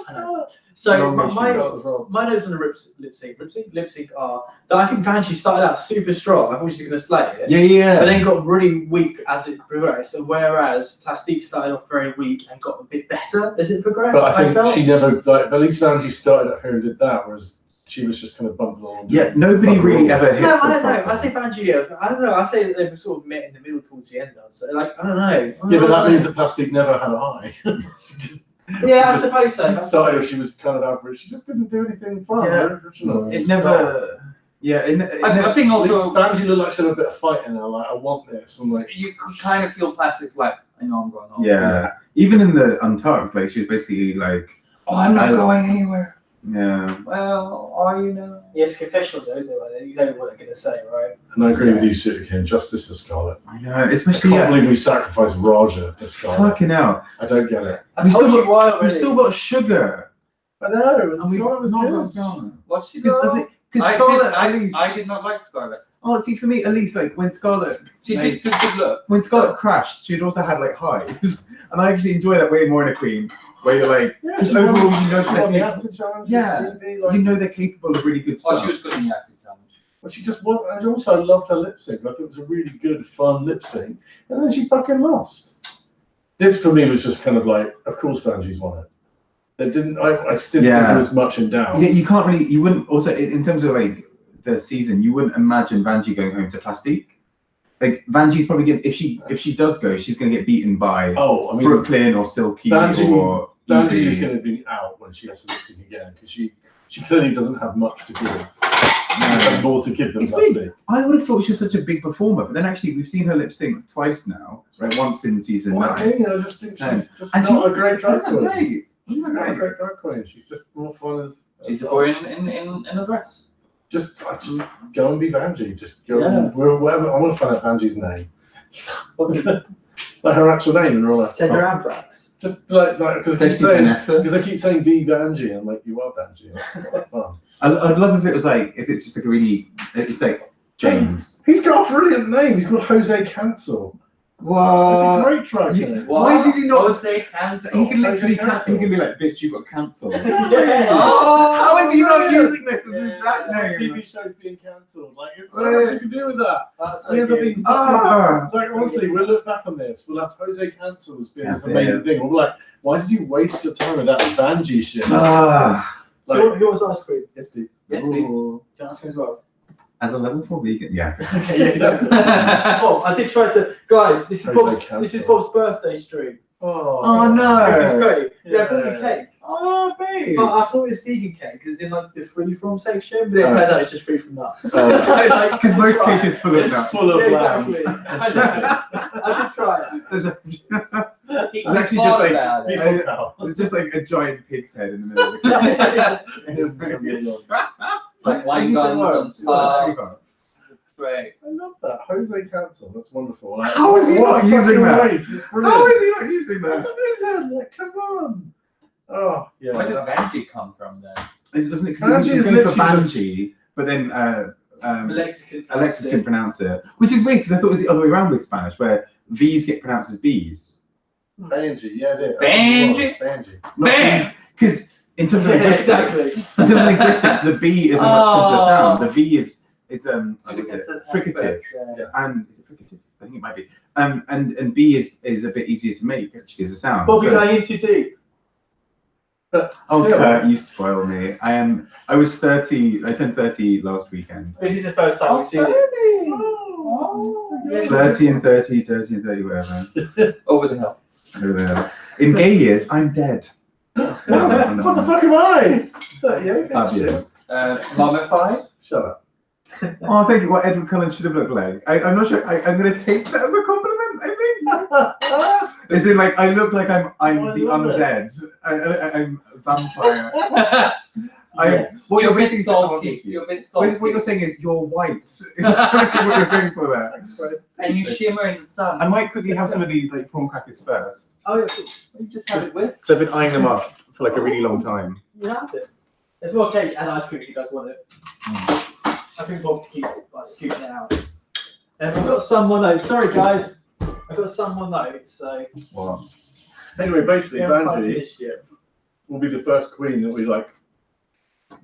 I know. So Long way she my goes. my notes on the lip sync are that I think Vanjie started out super strong. I thought she was gonna slay it. Yeah. But then got really weak as it progressed, and whereas Plastique started off very weak and got a bit better as it progressed. But I think felt. she never like. At least Vanjie started up here and did that, whereas she was just kind of bumping along. Yeah, nobody really ever hit. No, the I don't know. front I say Vanjie. I don't know. I say that they were sort of met in the middle towards the end. So like I don't know. Yeah, but that means that Plastique never had a high. Yeah, I suppose so. It started, she was kind of average. She just didn't do anything fun. Yeah. Original. It never. Yeah, I think also Vanjie looked like she had a bit of fight in her. Like, I want this. I'm like, you could kind of feel Plastic's like, I know I'm going on. Yeah, even in the Untucked, like she was basically like, Oh, I'm not going anywhere. yeah. Well, are you now? Yes, confessionals though, isn't it? Like, you know what they're gonna say, right? and I agree with you, Sudakin. Justice for Scarlett. I know, I especially can't believe we sacrificed Raja for Scarlett. fucking hell. I don't get it. I've told you why already. We've still got Sugar. I know. And we've Scarlett was not good. got Scarlett. What's she Because doing? Scarlett, at least, I did not like Scarlett. oh, see, for me, at least, like when Scarlett, She like, did good look. when Scarlett crashed, she'd also had like highs, and I actually enjoy that way more in a queen, where you're like, Yeah, because she won- overall you know she won the they're acting challenge. Yeah. TV, like, you know they're capable of really good Oh, stuff. she was good in the acting challenge. but she just wasn't. And also, I loved her lip sync. I thought it was a really good, fun lip sync. And then she fucking lost. This for me was just kind of like, of course, Vanjie's won it. They didn't. I still think Yeah. there was much in doubt. Yeah, you can't really. You wouldn't also in terms of like the season. You wouldn't imagine Vanjie going home to Plastique. Like Vanjie's probably gonna if she does go, she's gonna get beaten by Oh, I mean, Brooklyn or Silky Vanjie- or Vanjie Evie. is going to be out when she has to lip sync again because she clearly doesn't have much to give. She has more to give than It's big. Plastique. I would have thought she was such a big performer, but then actually we've seen her lip sync twice now, right? Once in season 9. I just think And- she's just And she not a was great drag queen. great. She's not a great drag queen. She's just more fun as. She's a boy in a dress. Just go and be Vanjie. Just go. Yeah. Whatever. I want to find out Vanjie's name. What's it? Like her actual name in real life. Cedar Anthrax. Just like because So they keep she's saying Vanessa. because they keep saying be Vanjie. I'm like you are Vanjie. That's not fun. I'd love if it was like if it's just like a really it's like James. He's got a brilliant name. He's called Jose Cancel. That's a What? great track name. Why did he not- Jose Cancel. He can literally Cancel. he can be like, bitch, you got cancelled. Oh, How is he not using this as his Yeah, drag name? TV show being cancelled. Like, it's not much you can do with that. That's And the other thing, Ah. like, honestly, we'll look back on this. We'll have Jose Cancel as being That's this amazing it. thing. We'll be like, why did you waste your time with that Vanjie shit? Ah. Like, Who was ice cream? yes, please. Yes, please. Ooh. Do you want ice cream as well? As a level 4 vegan, yeah. Okay, yeah, exactly. Oh, I did try to, guys. This is Jose Bob's Cancel. birthday stream. Oh, no. This is great. Yeah, I Yeah. bought you cake. Oh, babe. But I thought it was vegan cake because it's in like the free from section, but it Oh. turns out it's just free from nuts. Oh. So, like, Because most try cake it. is full of It's nuts. full of Yeah, lambs. exactly. I did try it. There's a, He It's actually thought just like- about it. People now. there's just like a giant pig's head in the middle of the cake. Like wine Thank you so guns much. and It's stuff. Great. I love that. Jose Cancel. That's wonderful. Like, How is he what not a using fucking that? waste. It's brilliant. How is he not using That's that? amazing. Like, come on. Oh, yeah. Where did that- Vanjie come from then? Wasn't it Vanjie because he was is going for literally just- Banji, but then Alexis couldn't pronounce it, which is weird because I thought it was the other way around with Spanish, where V's get pronounced as B's. Vanjie, yeah, it is. Vanjie. Vanjie. Bam! Because in terms of Yeah, linguistics, exactly. in terms of linguistics, the B is a much simpler Oh. sound. The V is what is it? Fricative. Fricative, Yeah. and is it fricative? I think it might be. And B is a bit easier to make actually as a sound. Bobby, So- going in too deep. But Oh, still, Kurt, you spoil me. I was 30. I turned 30 last weekend. This is the first time we've seen it. Yes. 30 and 30, 30 and 30, whatever. Over the hill. Over there. In gay years, I'm dead. what the fuck am I? Yeah, Fabulous. Mummified? Shut up. Oh, thank you. What Edward Cullen should have looked like. I'm not sure. I'm going to take that as a compliment. As in, like, I look like I'm Oh, the I love undead. I'm a vampire. Yes. What You're a you're bit basically salty. You're a bit salty. what you're saying is you're white. Is what you're going for there. And you shimmer in the sun. I might quickly have some of these like prawn crackers first. Oh, yeah, You just have it with. So I've been eyeing them up for like a really long time. you have it. There's more cake and ice cream if you guys want it. I think Bob to keep like scooping it out. I've got some more notes. Sorry, guys. I've got some more notes. So. What? Anyway, basically, we haven't quite Vanjie finished yet. will be the first queen that we like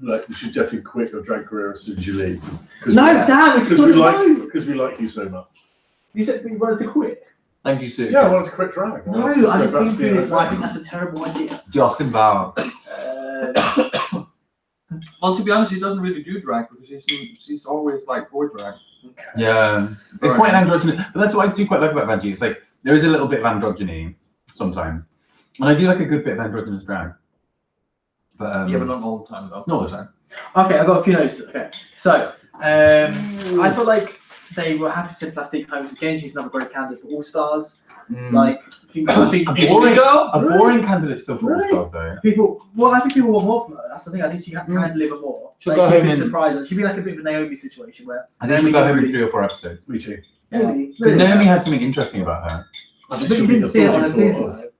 you should definitely quit your drag career as soon as you leave. No, damn! Because we like you so much. You said you wanted to quit. Thank you, Sue. Yeah, I wanted to quit drag. No, I've just been through this. I think that's a terrible idea. Jochen Val. Well, to be honest, she doesn't really do drag because she's always like boy drag. Yeah, it's quite an androgynous. But that's what I do quite like about Vanjie. It's like there is a little bit of androgyny sometimes, and I do like a good bit of androgynous drag. But Yeah, but not all the time though. not all the time. Okay, I've got a few notes. Okay, so I feel like they were happy to send Plastique home again. She's another great candidate for All Stars. Like, A boring candidate still for All Stars though. People, well, I think people want more from her. That's the thing. I think she can deliver more. She'll Like, go she'd home be in- surprised. She'd be like a bit of a Naomi situation where. I think she'll go home in 3 or 4 episodes. Me too. Really? Because Naomi had something interesting about her. I But you didn't see it on a season. Though.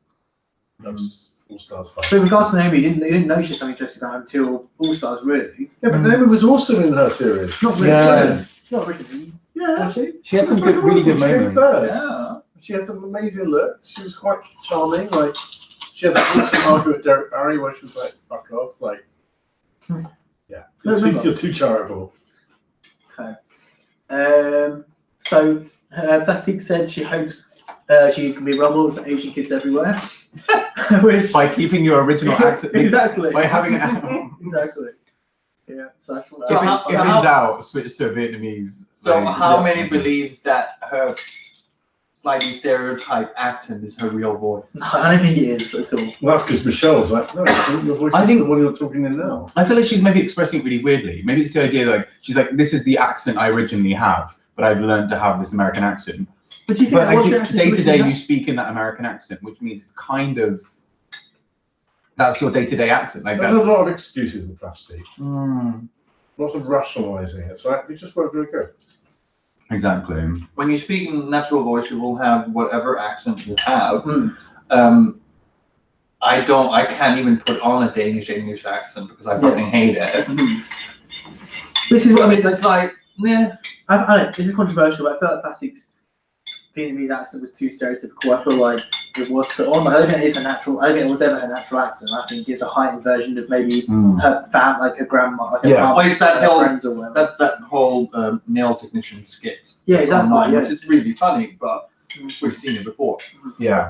That's All Stars 5. So with regards to Naomi, you didn't know she had something interesting about her until All Stars, really. Yeah, but Naomi was also in her series. Not really. Yeah. Not really. Yeah. Was she? She had some good, really good She came moments. third. Yeah. She had some amazing looks. She was quite charming. Like she had that awesome argument with Derek Barry where she was like, "Fuck off!" Like, yeah, you're too charitable. Okay. So Plastique said she hopes she can be rumbles Asian kids everywhere. Which By keeping your original accent. exactly. By having an exactly. Yeah. So I thought If, that. in, if in doubt, switch to a Vietnamese. So like, how yeah. many believes that her slightly stereotype accent is her real voice? No, I don't think it is at all. Well, that's because Michelle was like, "No, your voice is the one you're talking in now." I feel like she's maybe expressing it really weirdly. Maybe it's the idea like she's like, this is the accent I originally have, but I've learned to have this American accent. But do you think But that what's your I accent day to day originally? you speak in that American accent, which means it's kind of that's your day-to-day accent. Like There's that's a lot of excuses in Plastic. Mm, Lots of rationalising it. So it just weren't very good. exactly. When you speak in natural voice, you will have whatever accent you have. I can't even put on a Danish English accent because I fucking hate it. This is what I mean. It's like, yeah. I don't know, this is controversial, but I feel like Plastic's Vietnamese accent was too stereotypical. I feel like it was put on. Like, I don't think it's a natural. I don't think it was ever a natural accent. I think it's a heightened version of maybe her fam, like her grandma, like her Yeah. mum, Well, it's that her whole- friends or whatever. That whole nail technician skit. Yeah, that's exactly, online, yeah. which is really funny, but we've seen it before. Yeah,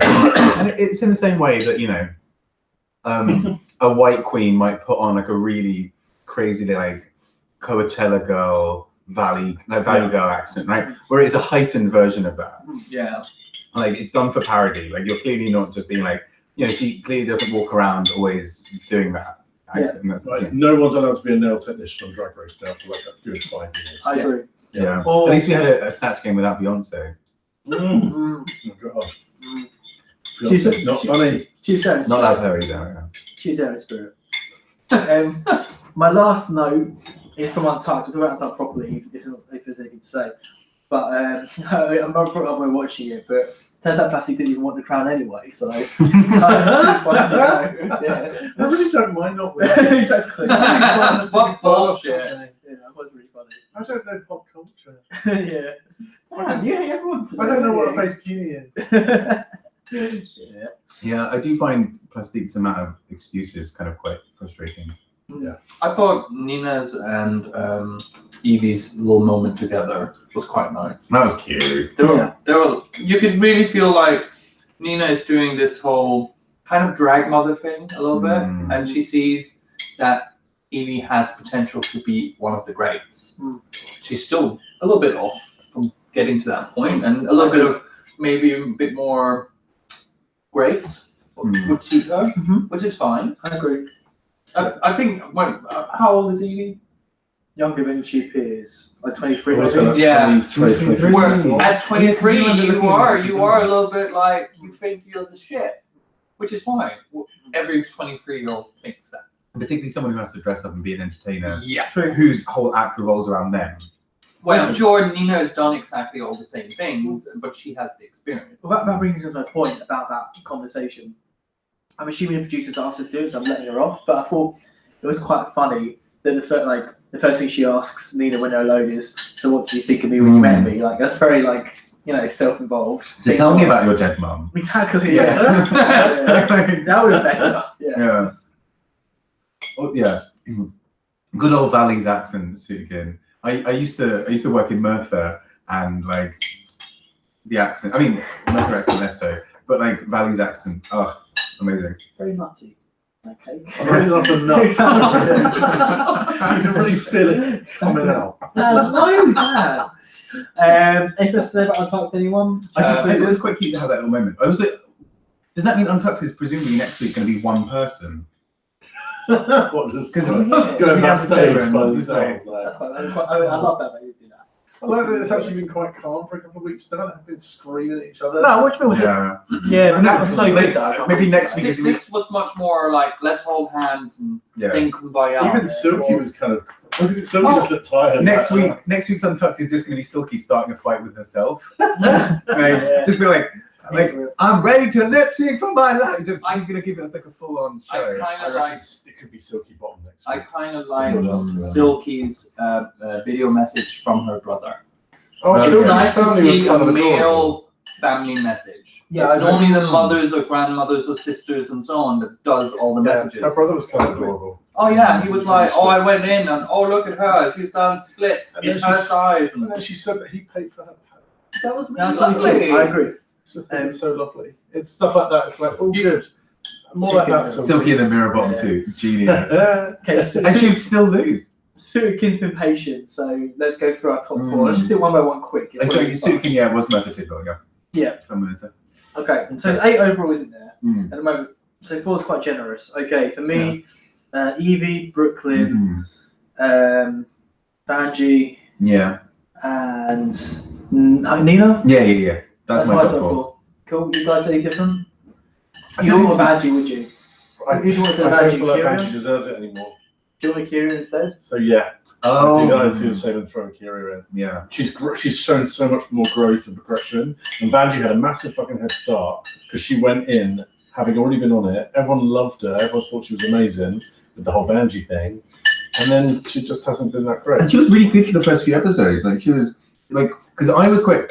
and it's in the same way that a white queen might put on like a really crazy like Coachella girl valley girl accent, right? Where it's a heightened version of that. Yeah. Like it's done for parody. Like you're clearly not just being like, she clearly doesn't walk around always doing that accent. Yeah. That's Like, no one's allowed to be a nail technician on Drag Race now for like a good 5 years. I agree. Yeah. Or- At least we had a snatch game without Beyonce. Oh God. She's Beyonce's not funny. She's there in Not spirit. out her either. She's there in spirit. My last note is from Untucked. We'll talk about Untucked properly if there's anything to say. But I'm not brought up when watching it, but turns out Plastic didn't even want the crown anyway, so. I really don't mind not winning. Exactly. What bullshit. Yeah, that was really funny. I don't know pop culture. Yeah. Damn, you hate everyone. I don't know what a face cutie is. Yeah. Yeah, I do find Plastique's amount of excuses kind of quite frustrating. Yeah. I thought Nina's and Evie's little moment together was quite nice. That was cute. They were, you could really feel like Nina is doing this whole kind of drag mother thing a little bit, and she sees that Evie has potential to be one of the greats. She's still a little bit off from getting to that point, and a little bit of maybe a bit more grace would suit her, which is fine. I agree. I think how old is Evie? younger than she appears, like 23. Always said, Yeah. 23. Where at 23, Yeah, 'cause you are a little bit like, you think you're the shit, which is fine. Every 23-year-old thinks that. Particularly someone who has to dress up and be an entertainer. Yeah. Whose whole act revolves around them. Whereas Jordan, Nina has done exactly all the same things, but she has the experience. Well, that brings us to my point about that conversation. I'm assuming the producers asked her to do it, so I'm letting her off. But I thought it was quite funny that the first thing she asks Nina when they're alone is, "So what do you think of me when you met me?" Like that's very self-involved. So tell me about your dead mum. Exactly. Yeah. That would be better. Yeah. Oh, yeah. Good old Valley's accent, Suitkin. I used to work in Merthyr, and like the accent. I mean, Merthyr accent less so, but like Valley's accent. Oh, amazing. Very nutty. Okay. I really love the nuts. You can really feel it coming out. No, bad. Anything to say about Untucked, anyone? It was quite cute to have that little moment. I was like, does that mean Untucked is presumably next week going to be one person? What just going backstage backstage by themselves? That's quite, I love that they do that. I like that it's actually been quite calm for a couple of weeks. They haven't been screaming at each other. No, which one was it? Yeah, but that was so good though. Maybe next week. This was much more like, let's hold hands and sing Kumbaya. Even Silky was kind of. I think Silky just looked tired. Next week's Untucked is just going to be Silky starting a fight with herself. Just be like, I'm ready to lip sync for my life. She's going to give it like a full-on show. I kind of like. It could be Silky Bottom next I week. kind of like Silky's video message from her brother. Oh, It's nice to see a male family message. Yeah, it's normally the mothers or grandmothers or sisters and so on that does all the messages. Her brother was kind of adorable. Oh yeah, he was like, oh, I went in and oh, look at her, she's done splits in her size. And then she said that he paid for her. That was That's really lovely. I agree. It's just it's so lovely. It's stuff like that. It's like, oh, good. More like that. Silky in the mirror bottom too. Genius. Okay, And she'd still lose. Suitkin's been patient, so let's go through our top four. Let's just do one by one quick. So Suitkin, was Merthyr Tydfil, Yeah. From Merthyr. Okay, so it's 8 overall, isn't there? At the moment. So 4 is quite generous. Okay, for me, Evie, Brooklyn, Banji, and Nina. Yeah. That's my top 4. Cool. You guys any different? You don't want Banji, would you? I don't feel like Banji deserves it anymore. Do you want Kira instead? So yeah. Oh. I do the same and throw Kira in. Yeah. She's shown so much more growth and progression. And Banji had a massive fucking head start because she went in having already been on it. Everyone loved her. Everyone thought she was amazing with the whole Banji thing. And then she just hasn't been that great. And she was really good for the first few episodes. Like she was like, because I was quite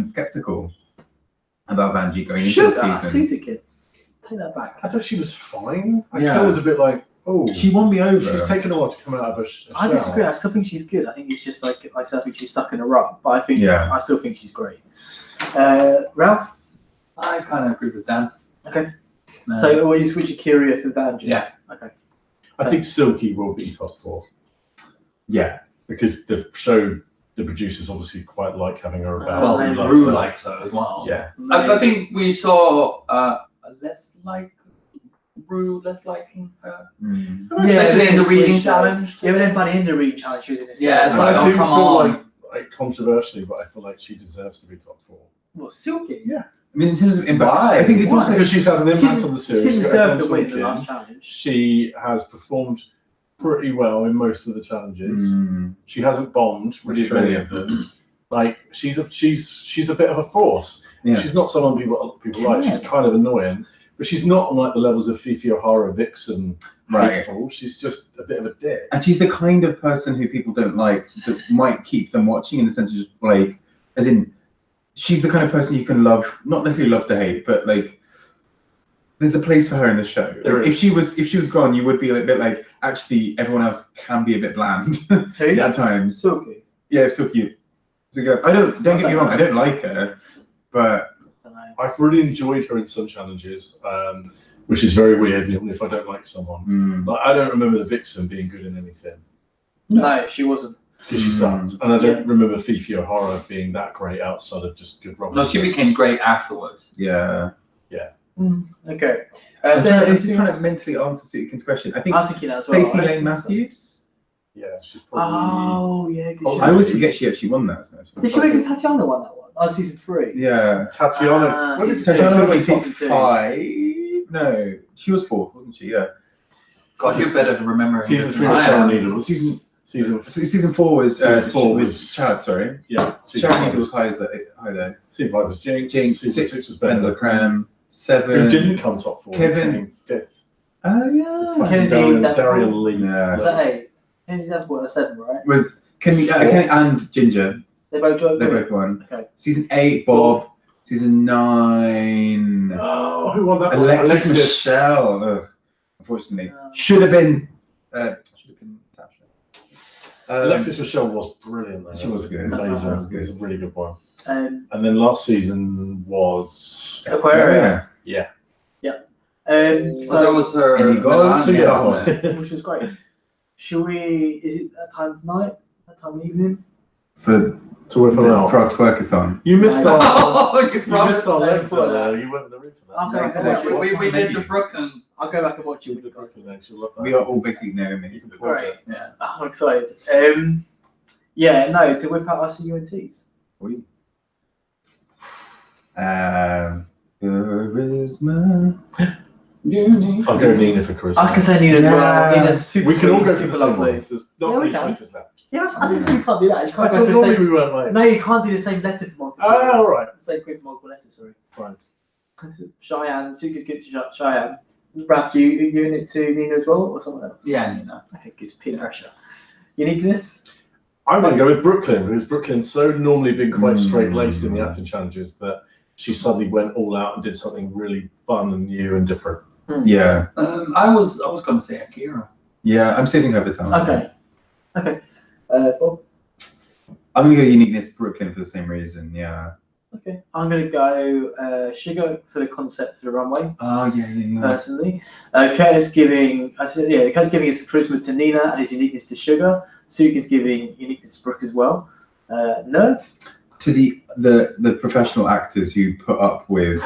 skeptical about Banji going into the season. Kid. Take that back. I thought she was fine. I still was a bit like, oh, she won me over. She's taken a while to come out of her shell. I disagree. I still think she's good. I think it's just like I still think she's stuck in a rut. But I still think she's great. Ralph? I kind of agree with Dan. Okay. So will you switch to Kira for Banji? Yeah. Okay. I think Silky will be top 4. Yeah. Because the show, the producers obviously quite like having her about. Well, and Rue likes her as well. Yeah. I think we saw less liking her. Especially in the reading challenge. Yeah, but then by the end of the reading challenge, she was in this. Yeah, it's like, I oh, do come feel on. like controversially, but I feel like she deserves to be top 4. What, Silky? Yeah. I mean, in terms of impact, I think it's also because she's had an impact on the series. She deserved to win the last challenge. She has performed pretty well in most of the challenges. She hasn't bombed really many of them. Like she's a bit of a force. Yeah. She's not someone people like. She's kind of annoying, but she's not on like the levels of Fifi O'Hara, Vixen, hateful. She's just a bit of a dick. And she's the kind of person who people don't like that might keep them watching in the sense of just like, as in, she's the kind of person you can love, not necessarily love to hate, but like, there's a place for her in the show. Like, if she was gone, you would be a bit like, actually, everyone else can be a bit bland at times. Silky. Yeah, Silky. Don't get me wrong, I don't like her, but I've really enjoyed her in some challenges, which is very weird. Even if I don't like someone, like I don't remember the Vixen being good in anything. No, she wasn't. Because she sucked, and I don't remember Fifi O'Hara being that great outside of just good romance. No, she became great afterwards. Yeah. Okay. I'm just trying to mentally answer Suitkin's question. I think I was thinking that as well. Stacey Lane Matthews. Yeah, she's probably. Oh yeah. I always forget she actually won that. So Did she make Tatiana won that one? Oh, season 3. Yeah. Tatiana. What did Tatiana was season season 2. 5. No, she was 4th, wasn't she? Yeah. God, you're better at remembering. Season 3 than was I Sharon am. Needles. Season 4 was Chad. Sorry. Yeah. Sharon Needles high there. Season 5 was Jinx. Jinx. Season 6 was Ben Ben Le Creme. 7. Who didn't come top 4? Kevin. Came 5th. Oh yeah. Kennedy, Darian Lee. Yeah. Was that 8? Kennedy's had what, a 7, right? Was Kenny and Ginger. They both joined. They both won. Okay. Season 8, Bob. Season 9. Oh, who won that one? Alexis Michelle. Ugh, unfortunately, should have been Sasha. Alexis Michelle was brilliant though. She was good. Amazing. That was good. It was a really good one. Um, And then last season was Aquaria. yeah. So that was her. And you got Milan, to yeah. Which was great. Should we? Is it that time of night? That time of evening? for To whip them out. our twerkathon. You missed our. Oh, you You missed promised our that legs before there. that. You weren't in the room for that. I'll go back and Yeah, watch it. We did the Brooklyn. I'll go back and watch it with you guys. Brooklyn, actually, love that. We are all basically Naomi. You can pause Great. it. Yeah. Oh, I'm excited. Yeah, no, to whip out our CUNTs. Charisma. I'll go Nina for Christmas. I was going to say Nina as well. Yeah. Nina's super We can all sweet, go to super the same lovely. ones. There's Yeah, not we many can. choices left. Yes, I think you can't do that. You I can't go thought for the normally same. we weren't like. No, you can't do the same letter for multiple. Ah, all right. Same quick for multiple letters. Sorry. Fine. Cheyenne, Suka's good to Cheyenne. Ralf, you giving it to Nina as well, or someone else? Yeah, Nina. Okay, good. Peer pressure. Uniqueness. I'm going to go with Brooklyn because Brooklyn's so normally been quite straight-laced in the acting challenges that she suddenly went all out and did something really fun and new and different. Yeah. I was going to say Akira. Yeah, I'm saving her for time. Okay. Bob. I'm gonna go uniqueness Brooklyn for the same reason. Yeah. Okay. I'm gonna go Sugar for the concept for the runway. Oh yeah. Personally, Curtis giving his charisma to Nina and his uniqueness to Sugar. Sukin's giving uniqueness to Brooke as well. Nerve. To the professional actors who put up with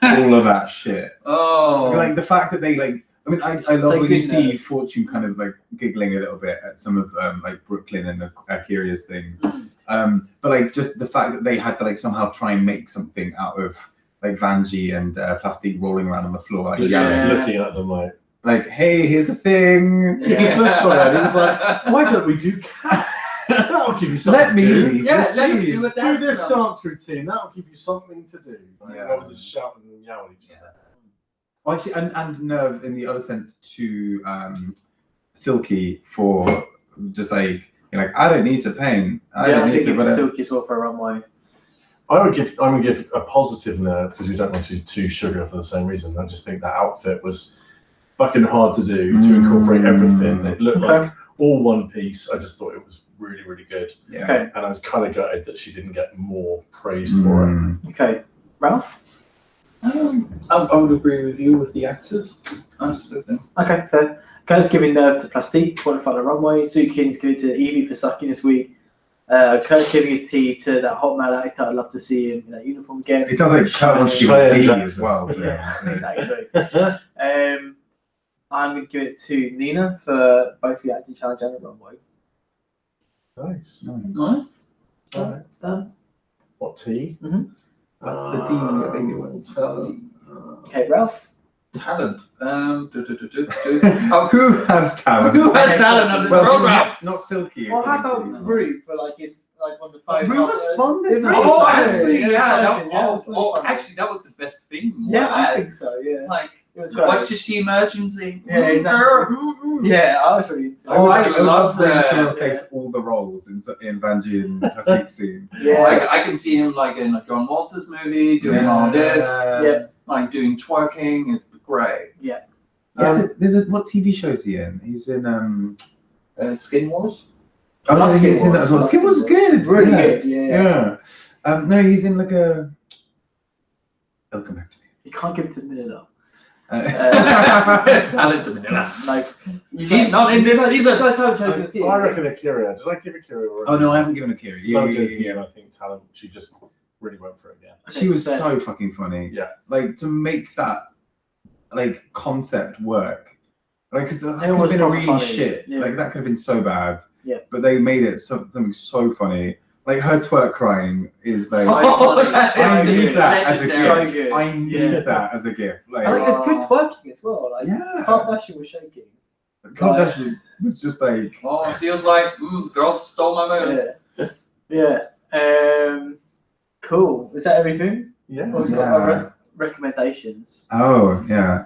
all of that shit. Oh. Like the fact that they like. I mean, I love when you good see nerve. Fortune kind of like giggling a little bit at some of like Brooklyn and Akira's things. But like just the fact that they had to like somehow try and make something out of like Vanjie and Plastique rolling around on the floor, like Just yelling, looking at them like, "Hey, here's a thing." He was sorry. He was like, "Why don't we do cats? That'll give you something." Let me to do. leave. Yeah, We'll let me see. do a Do dance. this dance routine. That'll give you something to do. Yeah. Rather than shouting and yelling at each other. Well, actually, and Nerve in the other sense to Silky for just like I don't need to paint. I Yeah, I don't need think to it's whatever. Silky as well for a runway. I'm gonna give a positive Nerve because we don't want to do too Sugar for the same reason. I just think that outfit was fucking hard to do to incorporate everything. It looked like all one piece. I just thought it was really, really good. Yeah. Okay. And I was kind of gutted that she didn't get more praise for it. Okay. Ralph. I would agree with you with the actors. Absolutely. Okay, fair. Curtis giving Nerve to Plastique, qualified the runway. Sukin's giving it to Evie for sucking this week. Curtis giving his tea to that hot male actor. I'd love to see him in that uniform again. It sounds like Kurt wants to give Cheyenne us D Jackson. as well. Yeah, exactly. I'm going to give it to Nina for both the acting challenge and the runway. Nice. Nice. Done. What tea? The D, I think it was. Okay, Ralph. Talent. Who has talent? Who has talent on this program? Not Silky. Well, how about Rue for like his on the phone? Rue was fun this Rue time. was Oh, fun. actually, yeah. it's really fun. Actually, that was the best theme. Yeah, I think so. It's Yeah, like, it was great. watch the emergency. Yeah, exactly. Yeah, I was really into it. Oh, I would love for him to that. replace all the roles in Vanjie and Plastique scene. Yeah, I can see him like in a John Walters movie doing all this, yeah. like doing twerking. It's great. There's what TV show is he in? He's in Skin Wars. Oh no, Skin he's in that as well. Wars. Skin was good. Really yeah. good. Yeah. Yeah. No, he's in like a. It'll come back to me. You can't give it to Manila. Talent to Manila. Like, She's not in this You season. guys haven't chosen a team. I reckon Akira. Did I give Akira? Oh no, I haven't given Akira. Yeah, Yeah. and I think talent. She just really went for it again. She was Fair. so fucking funny. Yeah. Like to make that like concept work Like, cause that They could have always been a proper really funny, shit. yeah. Like that could have been so bad. Yeah. But they made it something so funny. Like her twerk crying is like. that's I so need good. that as a Legendary. gift. So good. I need Yeah. that as a gift. Like, And like, it's good twerking as well. Like, yeah. Kardashian was shaking. Kardashian was just like. Oh, she was like, girls stole my moves. Yeah. Cool. Is that everything? Yeah. Or we've got our recommendations. Oh yeah.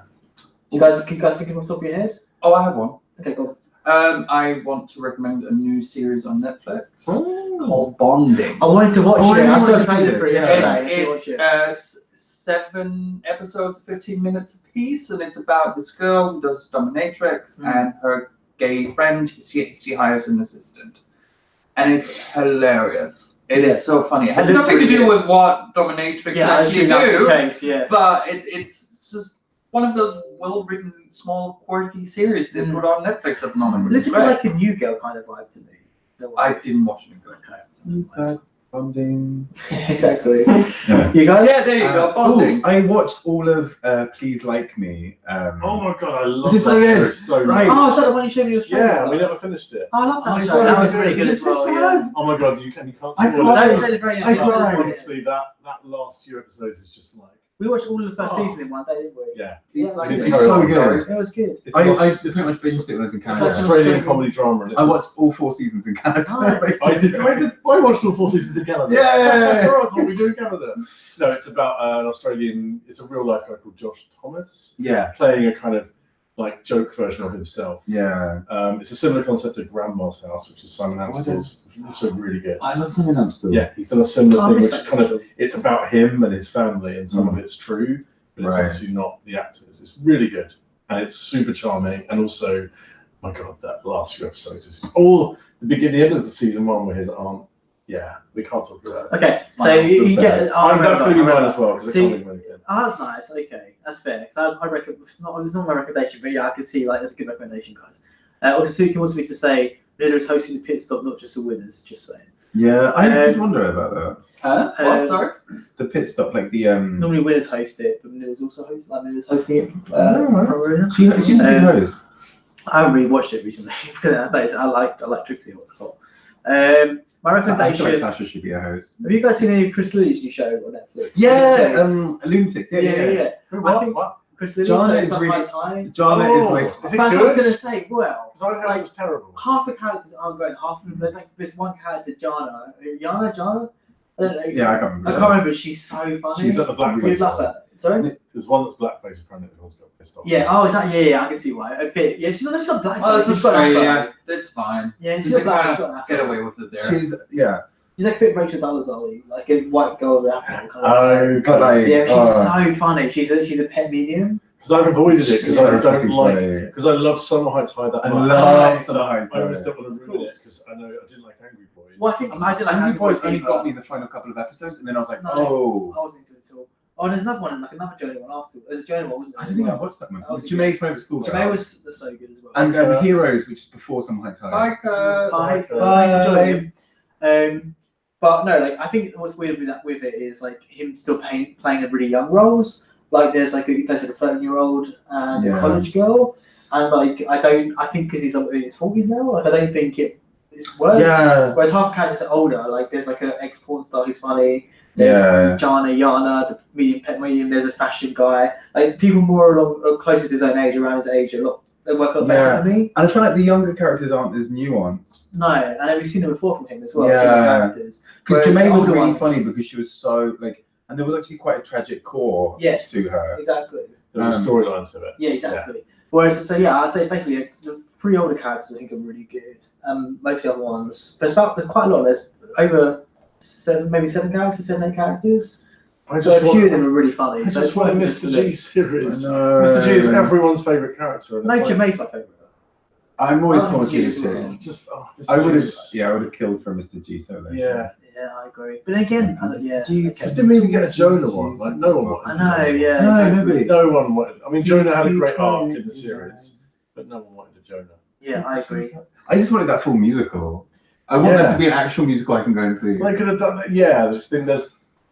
You guys think off the top of your head? Oh, I have one. Okay, go. I want to recommend a new series on Netflix called Bonding. I wanted to watch Oh, it. I I'm so wanted to excited see for it this, yesterday. It's 7 episodes, 15 minutes apiece, and it's about this girl who does dominatrix and her gay friend. She hires an assistant, and it's hilarious. It is so funny. It has nothing to do with what dominatrix actually do, but it's just one of those well-written, small, quirky series they put on Netflix at the moment. It's like a New Girl kind of vibe to me. I didn't watch New Girl. Bonding. Exactly. Yeah. You guys? Yeah, there you go. Bonding. I watched all of Please Like Me. Oh my god, I love This is so that good. show so Right. much. Oh, is that the one you showed me your show? Yeah, we never finished it. Oh, I love that Oh, show. it's That was so really good good. as well. It's so Yeah. sad. Oh my god, you can't I spoil cried. it. That was very I cried. Honestly, that last few episodes is just like, We watched all of the first season in one day, didn't we? yeah. Yeah, Like, It is It's very so long. good. It was good. It's I it's pretty much binged it when I was in an Canada. Australian comedy drama. And it's I watched all 4 seasons in Canada. Nice. I watched all 4 seasons in Canada. Yeah. That's what we do in Canada. No, it's about an Australian. It's a real life guy called Josh Thomas Yeah. playing a kind of like joke version of himself. Yeah. It's a similar concept to Grandma's House, which is Simon Amstell's, which is also really good. I love something else too. Yeah, he's done a similar Oh, I thing, miss which is that kind of show. it's about him and his family, and some of it's true, but it's Right. obviously not the actors. It's really good, and it's super charming, and also, my god, that last few episodes is all the end of the season 1 with his aunt. Yeah, we can't talk about it. Okay, so Mine you was get. That's going to be mine as well because I See, can't think of anything. Oh, that's nice. Okay, that's fair. Because I reckon it's not my recommendation, but yeah, I can see like that's a good recommendation, guys. Also, Suki wants me to say Lila is hosting the pit stop, not just the winners. Just saying. Yeah, I did wonder about that. Huh? What? Sorry? The pit stop, like the Normally winners host it, but Lila's also hosting. Like Lila's hosting it. Oh, she's a good host. I haven't really watched it recently because I like Trixie a lot. My I feel recommendation. like Sasha should be a host. Have you guys seen any Chris Lilly's new show on Netflix? Yeah, Lunatics. Yeah. I think Chris Lilly's Jana like is really- Sometimes High. Jana Oh, is my. is That's it what I was good? going to say. Well, Because I heard it was terrible. half the characters aren't great. Half of them, there's like this one character, Jana. Jana? I don't know. Yeah, I can't remember. I can't remember. She's so funny. She's at the blackface. You'd love her. Sorry? There's one that's blackface apparently everyone's got pissed off. Yeah. Oh, is that? Yeah. I can see why. A bit. Yeah. She's not black. Oh, that's she's got Australia. That's fine. Yeah. She's They not black. kind She's got of Afro. get away with it there. She's She's like a bit Rachel Dolezal, like a white girl with Afro. Kind of. Oh, but like Yeah, she's so funny. She's a pet medium. because I've avoided it because I don't fucking like funny. because I love Summer Heights High that I much. love Summer Heights I always High. don't want to ruin it because I know I didn't like Angry Boys. Well, I think I did like Angry Boys only either. got me the final couple of episodes, and then I was like, No. oh. I wasn't into it at all. Oh, there's another one, like another Journey one after. There's a Journey one, wasn't there? I don't think I watched that one. That was Was Jamae Private School? Jamae was so good as well. And Heroes, which is before Summer Heights High. Like, Bye. Bye. But no, like I think what's weird with it is like him still playing the really young roles. Like there's like he plays like a 13-year-old and a college girl, and like I think because he's in his 40s now, like I don't think it's worse. Yeah. Whereas half the characters are older. Like there's like an ex-porn star who's funny. There's Yana, the medium. There's a fashion guy. Like people more closer to his own age, around his age, a lot. They work a lot better for me. And I feel like the younger characters aren't as nuanced. No, and we've seen them before from him as well. Yeah. Characters. Because Whereas Jamae the was older really ones- funny because she was so like, and there was actually quite a tragic core Yes, to her. exactly. There's a storyline to it. Yeah, exactly. Whereas, so yeah, I'd say basically the 3 older characters I think are really good. Most of the other ones, there's quite a lot. There's over 7 characters, 7, 8 characters. I So just a few want, of them are really funny. I So just it's want a worth Mr. it to G look. series. I know. Mr. G is everyone's favourite character. And No, it's like, Jamae's my favourite. I'm always Oh, torn to Mr. G too. as well. just Mr. I would have, G's- yeah, I would have killed for Mr. G solo. Yeah. Yeah, I agree. But again, yeah. Jeez. Just didn't even get a Jonah one. Like no one wanted. I know, yeah. No, exactly. nobody. No one wanted. I mean, Jonah had a great arc in the Yeah. series, but no one wanted a Jonah. Yeah, I agree. I just wanted that full musical. I want that to be an actual musical I can go and see. They could have done that. Yeah, there's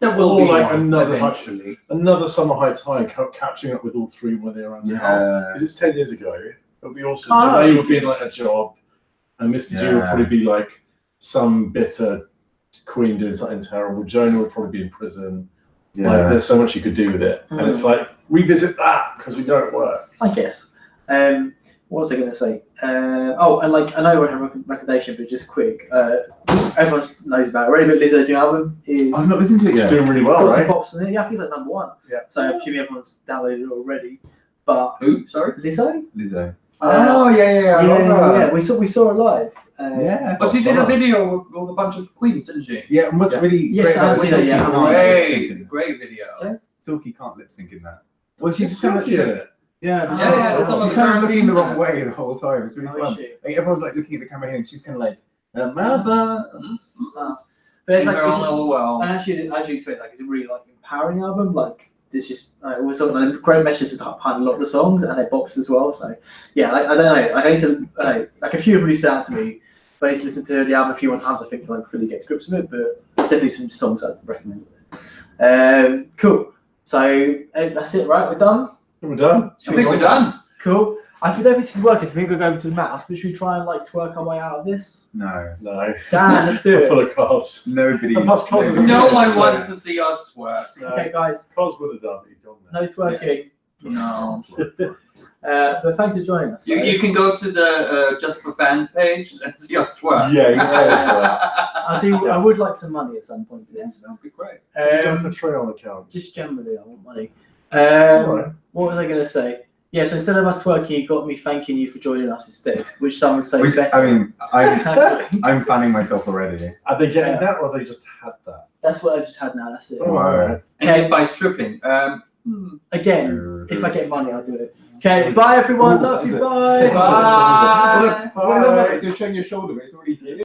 there will Or be like one another eventually. another Summer Heights High catching up with all 3 when they're around the house. Yeah. Because it's 10 years ago, It would be awesome. Oh, Janae would be in like a job, and Mr. G would probably be like some bitter queen doing something terrible. Jonah would probably be in prison. Yeah. Like, there's so much you could do with it, and it's like revisit that because we know it works. I guess. What was I going to say? And like I know we're having a recommendation, but just quick. Everyone knows about it. Ready But Lizzo's new album is. I've not listened to it yet. It's doing really It's well, got some right? bops in it. Yeah, I think it's like #1. Yeah. So I'm assuming everyone's downloaded it already. But Who? Sorry. Lizzo? Lizzo. Oh yeah. Yeah. We saw her live. Yeah. But she did a video with a bunch of queens, didn't she? Yeah, and what's really Yes, great about I've seen it, yeah, I've seen it. Great video. Sorry? Silky can't lip sync in that. Well, she's She's just kind of in it. yeah, Yeah, she's some of the kind of looking the cartoons wrong way the whole time. It's really fun. Like, everyone's like looking at the camera here, and she's kind of like, mother. But it's Leave like her it's, on a little well. I actually expect like it's a really like empowering album. Like there's just always sort of great messages behind a lot of the songs and their bops as well. So yeah, like, I don't know. Like I need to like a few have really stood out to me. But I need to listen to the album a few more times I think to like really get to grips with it. But there's definitely some songs I'd recommend. Cool. So that's it, right? We're done. We're done. I think we're done. Cool. I think this is working. So I think we'll go over to the mouse. But should we try and like twerk our way out of this? No. No. Dan, let's do I'm it. full of carbs. Nobody. And plus Cos is a No bit one so- wants to see us twerk. No. Okay, guys. Cos would have done. He's gone now. No twerking. No. But thanks for joining us. You can go to the Just for Fans page and see us twerk. Yeah, you know. I would like some money at some point for this. That would be great. A Patreon account. Just generally, I want money. Alright. What was I going to say? Yeah, so instead of us twerking, you got me thanking you for joining us instead, which some would say is better. I mean, I'm fanning myself already. Are they getting that, or they just had that? That's what I just had now. That's it. Oh, alright. And by stripping. Again, if I get money, I'll do it. Okay, bye everyone. Love you. Bye. Bye. Bye. Well, look, you're showing your shoulder, but it's already here.